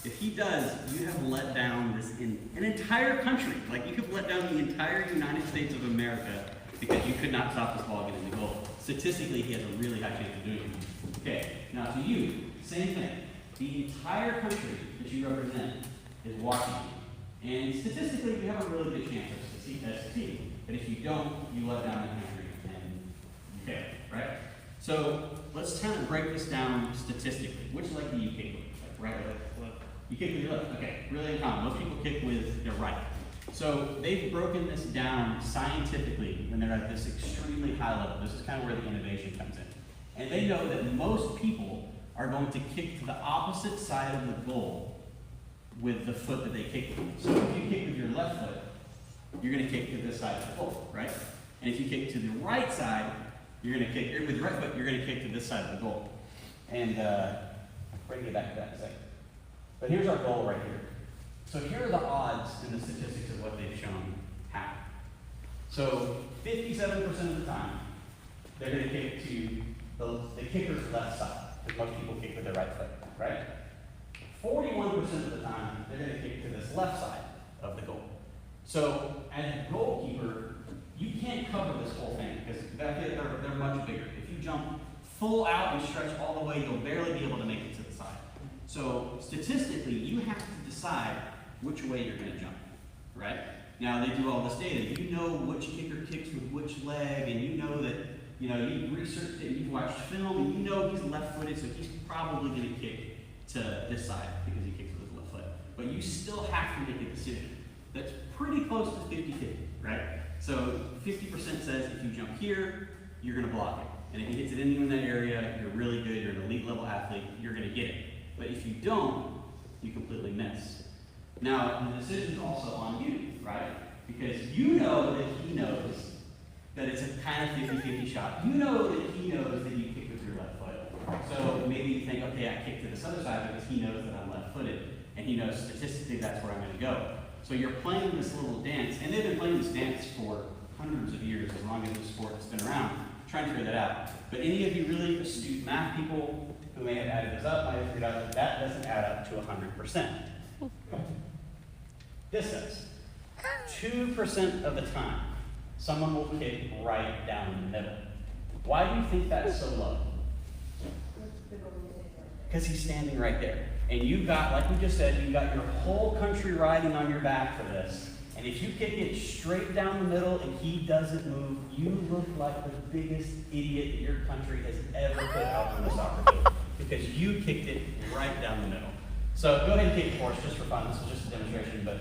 If he does, you have let down an entire country. Like you have let down the entire United States of America because you could not stop this ball getting the goal. Statistically, he has a really high chance of doing it. Okay, now to you, same thing. The entire country that you represent is watching you. And statistically, you have a really good chance of succeeding. But if you don't, you let down the country and you fail, right? So let's kind of break this down statistically. Which leg do you kick with? Like right or left? You kick with your left. Okay, really uncommon. Most people kick with their right. So they've broken this down scientifically when they're at this extremely high level. This is kind of where the innovation comes in. And they know that most people are going to kick to the opposite side of the goal with the foot that they kick with. So if you kick with your left foot, you're going to kick to this side of the goal, right? And if you kick to the right side, you're going to kick, with your right foot, you're going to kick to this side of the goal. And we're going to get back to that in a second. But here's our goal right here. So here are the odds and the statistics of what they've shown happen. So 57% of the time, they're going to kick to the kicker's left side, because most people kick with their right foot, right? 41% of the time, they're going to kick to this left side of the goal. So as a goalkeeper, you can't cover this whole thing, because they're much bigger. If you jump full out and stretch all the way, you'll barely be able to make it to the side. So statistically, you have to decide which way you're going to jump, right? Now they do all this data. You know which kicker kicks with which leg, and you know that, you've researched it, you've watched film, and you know he's left-footed, so he's probably going to kick to this side because he kicks with his left foot. But you still have to make a decision. That's pretty close to 50-50, right? So 50% says if you jump here, you're going to block it. And if he hits it anywhere in that area, you're really good, you're an elite level athlete, you're going to get it. But if you don't, you completely miss. Now, the decision's also on you, right? Because you know that he knows that it's a kind of 50-50 shot. You know that he knows that you kick with your left foot. So maybe you think, okay, I kick to this other side because he knows that I'm left-footed, and he knows statistically that's where I'm going to go. So you're playing this little dance, and they've been playing this dance for hundreds of years, as long as the sport has been around, trying to figure that out. But any of you really astute math people who may have added this up might have figured out that that doesn't add up to 100%. This does. 2% of the time, someone will kick right down the middle. Why do you think that's so low? Because he's standing right there. And you've got, like we just said, you've got your whole country riding on your back for this. And if you kick it straight down the middle and he doesn't move, you look like the biggest idiot that your country has ever put out on the soccer field. Because you kicked it right down the middle. So go ahead and kick it for us just for fun. This is just a demonstration, but.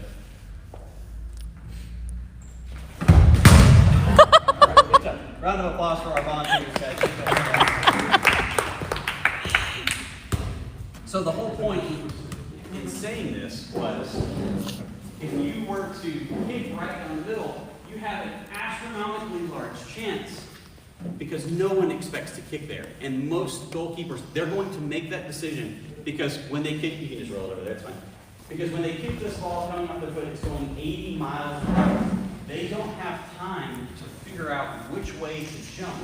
All right, good job. Round of applause for our volunteers, guys. So the whole point in saying this was, if you were to kick right down the middle, you have an astronomically large chance because no one expects to kick there. And most goalkeepers, they're going to make that decision because when they kick, you can just roll it over there, it's fine. Because when they kick this ball coming off their foot, it's going 80 miles an hour. They don't have time to figure out which way to jump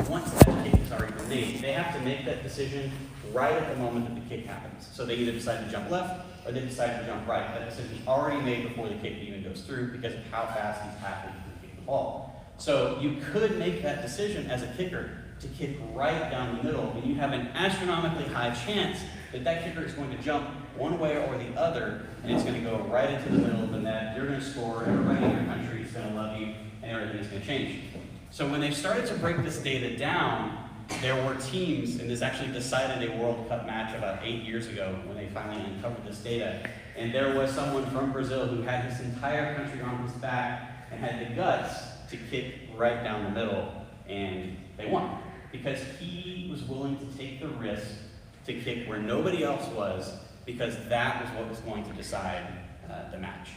once that kick has already been made. They have to make that decision right at the moment that the kick happens. So they either decide to jump left or they decide to jump right. That decision is already made before the kick even goes through because of how fast these athletes can kick the ball. So you could make that decision as a kicker to kick right down the middle, and you have an astronomically high chance that that kicker is going to jump one way or the other, and it's going to go right into the middle of the net. You're going to score, everybody in your country is going to love you, and everything is going to change. So when they started to break this data down, there were teams, and this actually decided a World Cup match about 8 years ago when they finally uncovered this data. And there was someone from Brazil who had his entire country on his back and had the guts to kick right down the middle, and they won. Because he was willing to take the risk to kick where nobody else was, because that was what was going to decide the match.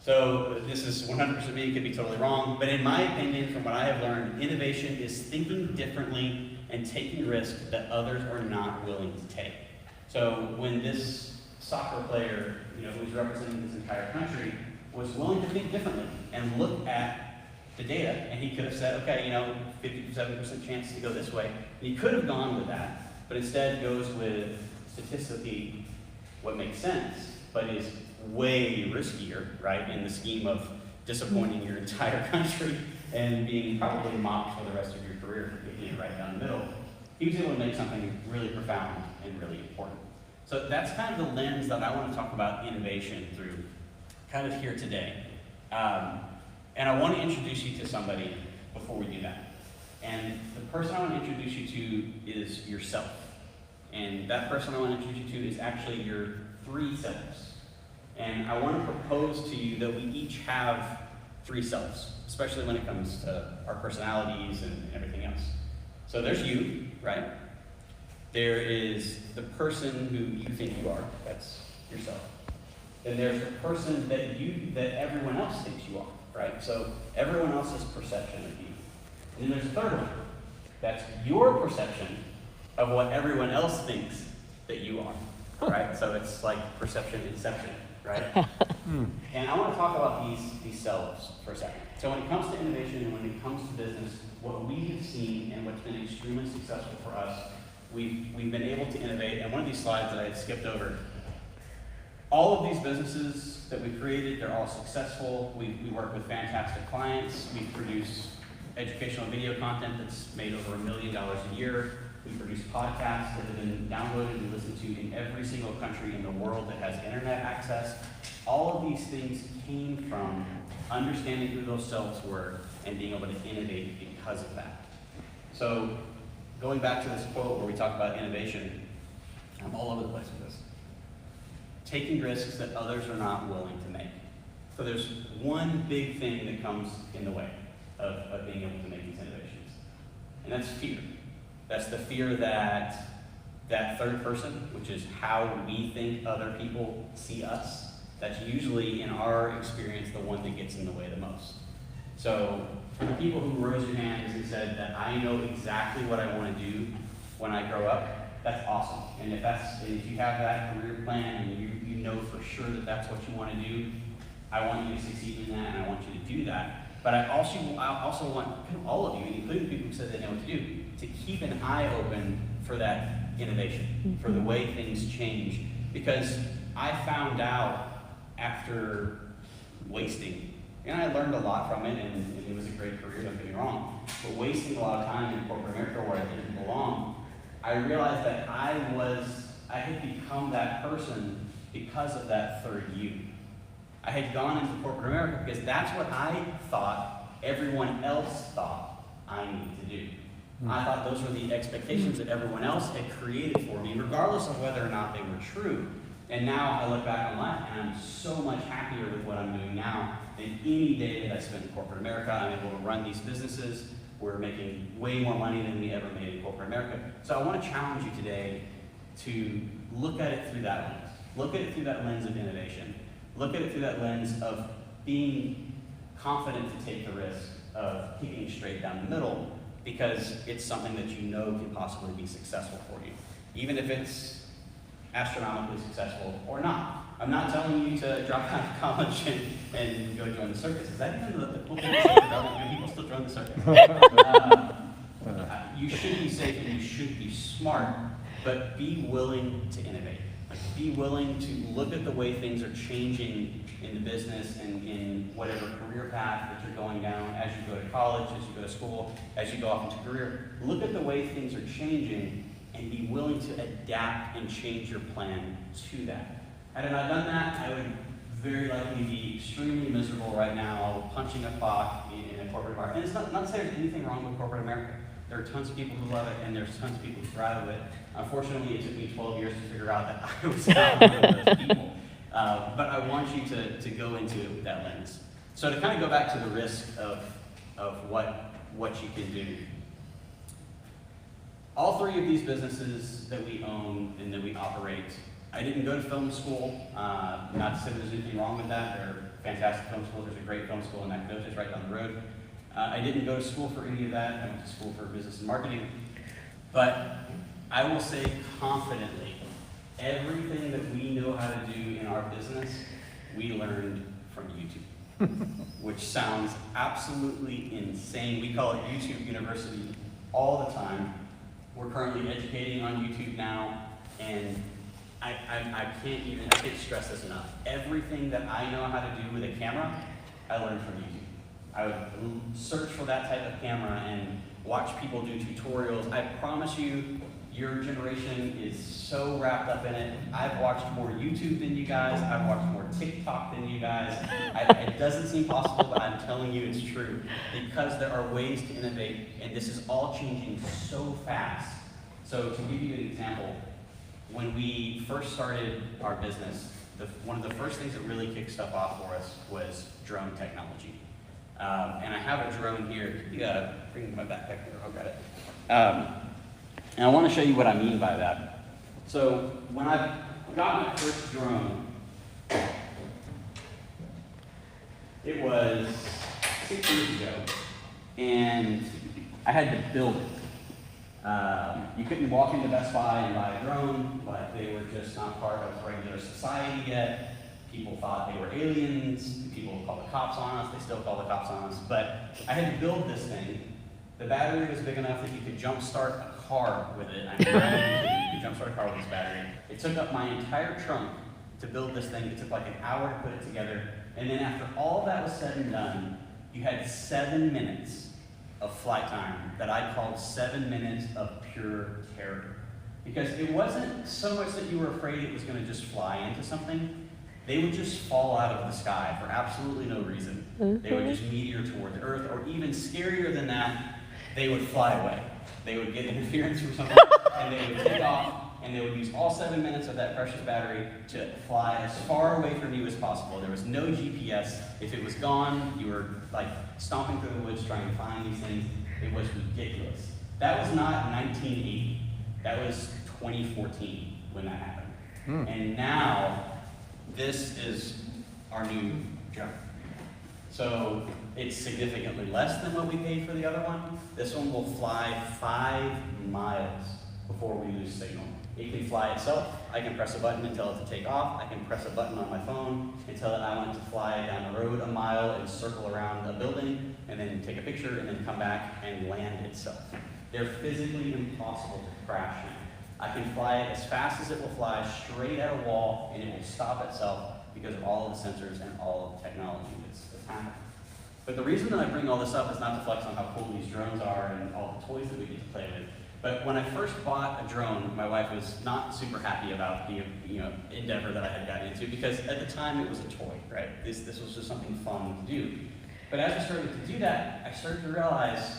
So this is 100% me, it could be totally wrong, but in my opinion, from what I have learned, innovation is thinking differently and taking risks that others are not willing to take. So when this soccer player, who's representing this entire country, was willing to think differently and look at the data, and he could have said, okay, 57% chance to go this way, and he could have gone with that, but instead goes with statistically what makes sense, but is way riskier, right, in the scheme of disappointing your entire country and being probably mocked for the rest of your career for kicking it right down the middle. He was able to make something really profound and really important. So that's kind of the lens that I want to talk about innovation through. kind of here today. And I want to introduce you to somebody before we do that. And the person I want to introduce you to is yourself. And that person I want to introduce you to is actually your 3 selves. And I want to propose to you that we each have 3 selves, especially when it comes to our personalities and everything else. So there's you, right? There is the person who you think you are, that's yourself. Then there's the person that everyone else thinks you are, right? So everyone else's perception of you. And then there's a third one. That's your perception of what everyone else thinks that you are, right? So it's like perception inception, right? And I want to talk about these selves for a second. So when it comes to innovation and when it comes to business, what we have seen and what's been extremely successful for us, we've been able to innovate. And one of these slides that I had skipped over, all of these businesses that we've created, they're all successful. We work with fantastic clients. We produce educational video content that's made over $1 million a year. We produce podcasts that have been downloaded and listened to in every single country in the world that has internet access. All of these things came from understanding who those selves were and being able to innovate because of that. So going back to this quote where we talk about innovation, I'm all over the place with this. Taking risks that others are not willing to make. So there's one big thing that comes in the way of being able to make these innovations, and that's fear. That's the fear that that third person, which is how we think other people see us, that's usually, in our experience, the one that gets in the way the most. So for the people who rose your hands and said that I know exactly what I want to do when I grow up, that's awesome. And if you have that career plan and you know for sure that that's what you want to do, I want you to succeed in that and I want you to do that. But I also want all of you, including people who said they know what to do, to keep an eye open for that innovation, for the way things change. Because I found out after wasting, and I learned a lot from it, and it was a great career, don't get me wrong, but wasting a lot of time in corporate America where I didn't belong, I realized that I had become that person because of that third you. I had gone into corporate America because that's what I thought everyone else thought I needed to do. I thought those were the expectations that everyone else had created for me, regardless of whether or not they were true. And now I look back on life and I'm so much happier with what I'm doing now than any day that I spent in corporate America. I'm able to run these businesses. We're making way more money than we ever made in corporate America. So I want to challenge you today to look at it through that lens. Look at it through that lens of innovation. Look at it through that lens of being confident to take the risk of kicking straight down the middle because it's something that you know can possibly be successful for you, even if it's astronomically successful or not. I'm not telling you to drop out of college and go join the circus. Is that even the cool thing to say? Do people still join the circus? You should be safe and you should be smart, but be willing to innovate. Be willing to look at the way things are changing in the business and in whatever career path that you're going down as you go to college, as you go to school, as you go off into career. Look at the way things are changing and be willing to adapt and change your plan to that. Had I not done that, I would very likely be extremely miserable right now, punching a clock in a corporate environment. And it's not to say there's anything wrong with corporate America. There are tons of people who love it, and there's tons of people who thrive with it. Unfortunately, it took me 12 years to figure out that I was not one of those people. But I want you to go into it with that lens. So to kind of go back to the risk of what you can do. All 3 of these businesses that we own and that we operate, I didn't go to film school. Not to say there's anything wrong with that. There are fantastic film schools. There's a great film school in Nacogdoches right down the road. I didn't go to school for any of that. I went to school for business and marketing. But I will say confidently, everything that we know how to do in our business, we learned from YouTube, which sounds absolutely insane. We call it YouTube University all the time. We're currently educating on YouTube now, and I can't stress this enough. Everything that I know how to do with a camera, I learned from YouTube. I would search for that type of camera and watch people do tutorials. I promise you, Your generation is so wrapped up in it. I've watched more YouTube than you guys. I've watched more TikTok than you guys. It doesn't seem possible, but I'm telling you it's true. Because there are ways to innovate, and this is all changing so fast. So to give you an example, when we first started our business, one of the first things that really kicked stuff off for us was drone technology. And I have a drone here. You gotta bring my backpack here, I'll grab it. And I want to show you what I mean by that. So when I got my first drone, it was 6 years ago, and I had to build it. You couldn't walk into Best Buy and buy a drone, but they were just not part of regular society yet. People thought they were aliens. People called the cops on us. They still call the cops on us. But I had to build this thing. The battery was big enough that you could jumpstart a car with it. I mean, you could jumpstart a car with this battery. It took up my entire trunk to build this thing. It took like an hour to put it together. And then after all that was said and done, you had 7 minutes of flight time that I called 7 minutes of pure terror. Because it wasn't so much that you were afraid it was going to just fly into something. They would just fall out of the sky for absolutely no reason. They would just meteor toward the earth, or even scarier than that, they would fly away. They would get interference from something, and they would take off, and they would use all 7 minutes of that precious battery to fly as far away from you as possible. There was no GPS. If it was gone, you were like stomping through the woods trying to find these things. It was ridiculous. That was not 1980. That was 2014 when that happened. And now, this is our new drone. So it's significantly less than what we paid for the other one. This one will fly 5 miles before we lose signal. It can fly itself. I can press a button and tell it to take off. I can press a button on my phone and tell it I want it to fly down the road a mile and circle around a building and then take a picture and then come back and land itself. They're physically impossible to crash now. I can fly it as fast as it will fly straight at a wall, and it will stop itself because of all of the sensors and all of the technology that's happening. But the reason that I bring all this up is not to flex on how cool these drones are and all the toys that we get to play with. But when I first bought a drone, my wife was not super happy about the endeavor that I had gotten into, because at the time it was a toy, right? This was just something fun to do. But as I started to do that, I started to realize,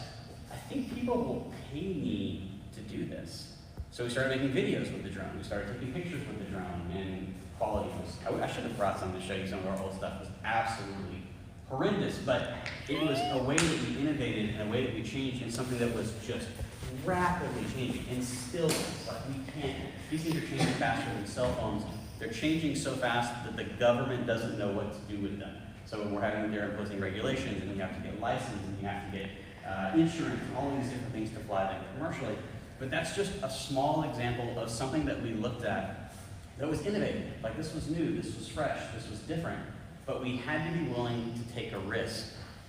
I think people will pay me to do this. So we started making videos with the drone. We started taking pictures with the drone, and quality was, I should have brought some to show you some of our old stuff. It was absolutely horrendous, but it was a way that we innovated and a way that we changed, and something that was just rapidly changing, and still is. Like, we can't, these things are changing faster than cell phones. They're changing so fast that the government doesn't know what to do with them. So when we're having, they're imposing regulations, and you have to get licensed, and you have to get insurance, and all these different things to fly them commercially. But that's just a small example of something that we looked at that was innovative. Like, this was new, this was fresh, this was different. But we had to be willing to take a risk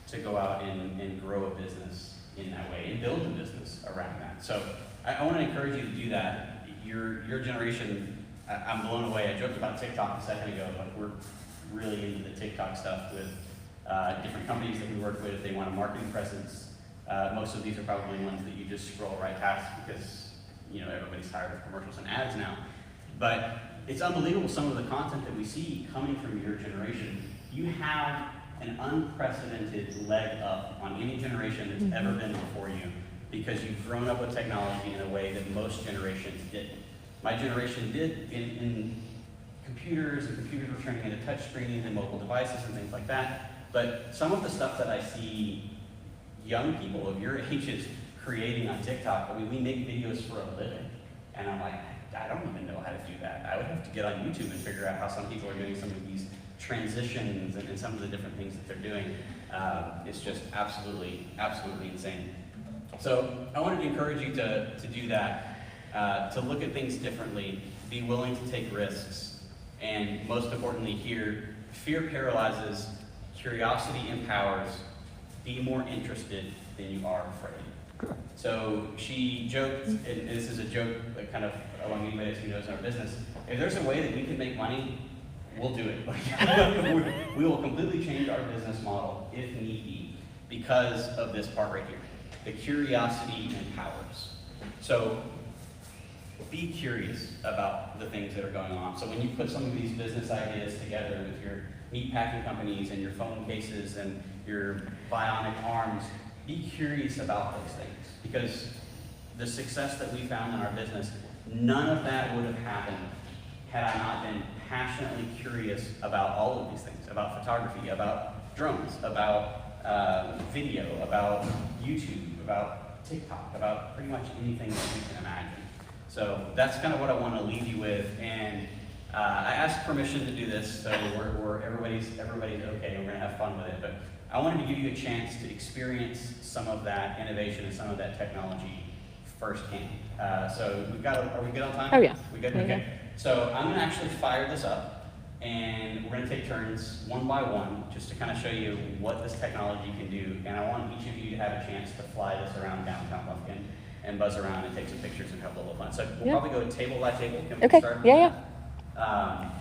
to go out and grow a business in that way and build a business around that. So I want to encourage you to do that. Your generation, I'm blown away. I joked about TikTok a second ago. Like, we're really into the TikTok stuff with different companies that we work with. If they want a marketing presence, most of these are probably ones that you just scroll right past because everybody's tired of commercials and ads now. But it's unbelievable some of the content that we see coming from your generation. You have an unprecedented leg up on any generation that's ever been before you, because you've grown up with technology in a way that most generations didn't. My generation did in computers, and computers were turning into touch screens and mobile devices and things like that. But some of the stuff that I see young people of your ages creating on TikTok, I mean, we make videos for a living. And I'm like, I don't even know how to do that. I would have to get on YouTube and figure out how some people are doing some of these transitions and some of the different things that they're doing. It's just absolutely, absolutely insane. So I wanted to encourage you to do that, to look at things differently, be willing to take risks, and most importantly here, fear paralyzes, curiosity empowers. Be more interested than you are afraid. So she joked, and this is a joke that kind of along anybody who knows our business, if there's a way that we can make money, we'll do it. We will completely change our business model if need be because of this part right here. The curiosity empowers. So be curious about the things that are going on. So when you put some of these business ideas together with your meat packing companies and your phone cases and your bionic arms, be curious about those things, because the success that we found in our business, none of that would have happened had I not been passionately curious about all of these things, about photography, about drones, about video, about YouTube, about TikTok, about pretty much anything that you can imagine. So that's kind of what I want to leave you with. And I asked permission to do this, so everybody's okay. We're going to have fun with it. But I wanted to give you a chance to experience some of that innovation and some of that technology firsthand. So are we good on time? Oh, yeah. We good? Yeah, Okay. So I'm going to actually fire this up, and we're going to take turns one by one, just to kind of show you what this technology can do. And I want each of you to have a chance to fly this around downtown Lufkin and buzz around and take some pictures and have a little fun. So we'll probably go table by table. Can we Okay. start with Yeah, that?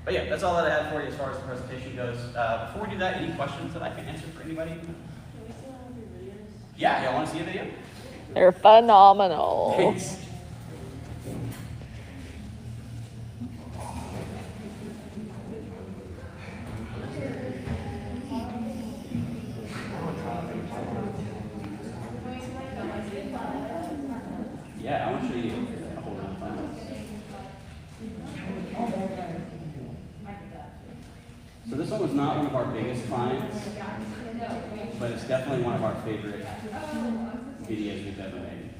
But yeah, that's all that I had for you as far as the presentation goes. Before we do that, any questions that I can answer for anybody? Can we still have your videos? Yeah, y'all want to see a video? They're phenomenal. Thanks. Yeah, I want to show you a whole lot of fun. So this one was not one of our biggest clients, but it's definitely one of our favorite videos we've ever made.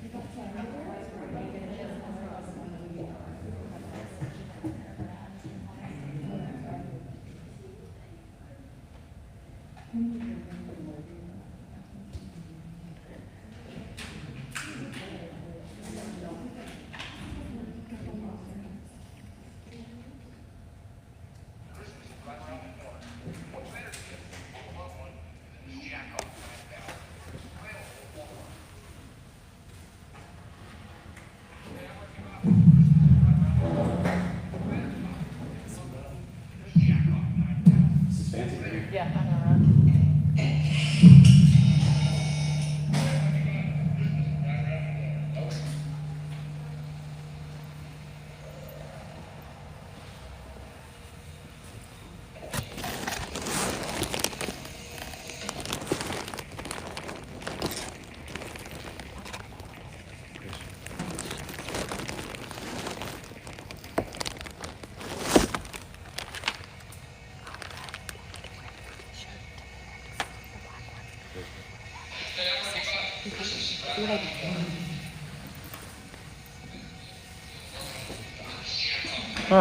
This is fancy, right? Yeah, I know, right? So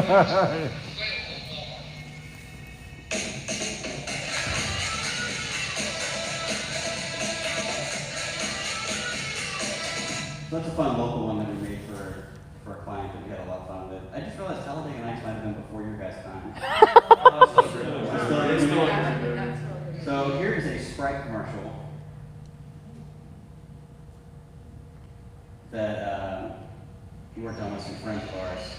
that's a fun local one that we made for a client that we had a lot of fun with. I just realized Talladega Nights might have been before your guys' time. So here is a Sprite commercial that we worked on with some friends of ours.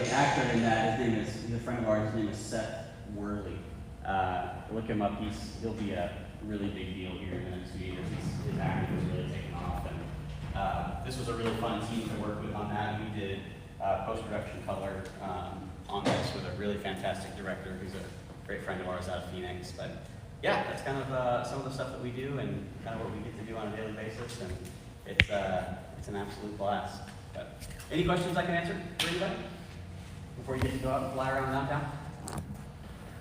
the actor in that, he's a friend of ours, his name is Seth Worley. Look him up, he'll be a really big deal here in the next few years. His acting has really taken off, and this was a really fun team to work with on that. We did post-production color on this with a really fantastic director who's a great friend of ours out of Phoenix. But yeah, that's kind of some of the stuff that we do and kind of what we get to do on a daily basis, and it's an absolute blast. But any questions I can answer for anybody before you get to go out and fly around downtown?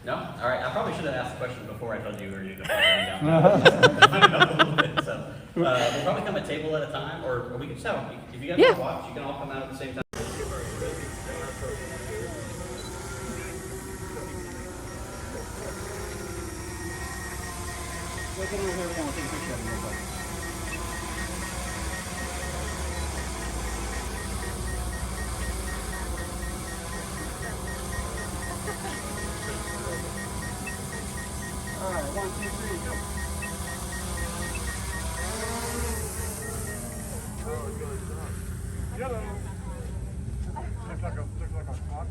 No? All right. I probably should have asked the question before I told you where you were going to fly around downtown. So we'll probably come a table at a time, or we can just have, if you guys want to watch, you can all come out at the same time. Look at over here, we'll take a picture of him real quick. All right, 1, 2, 3, go. Looks like a clock.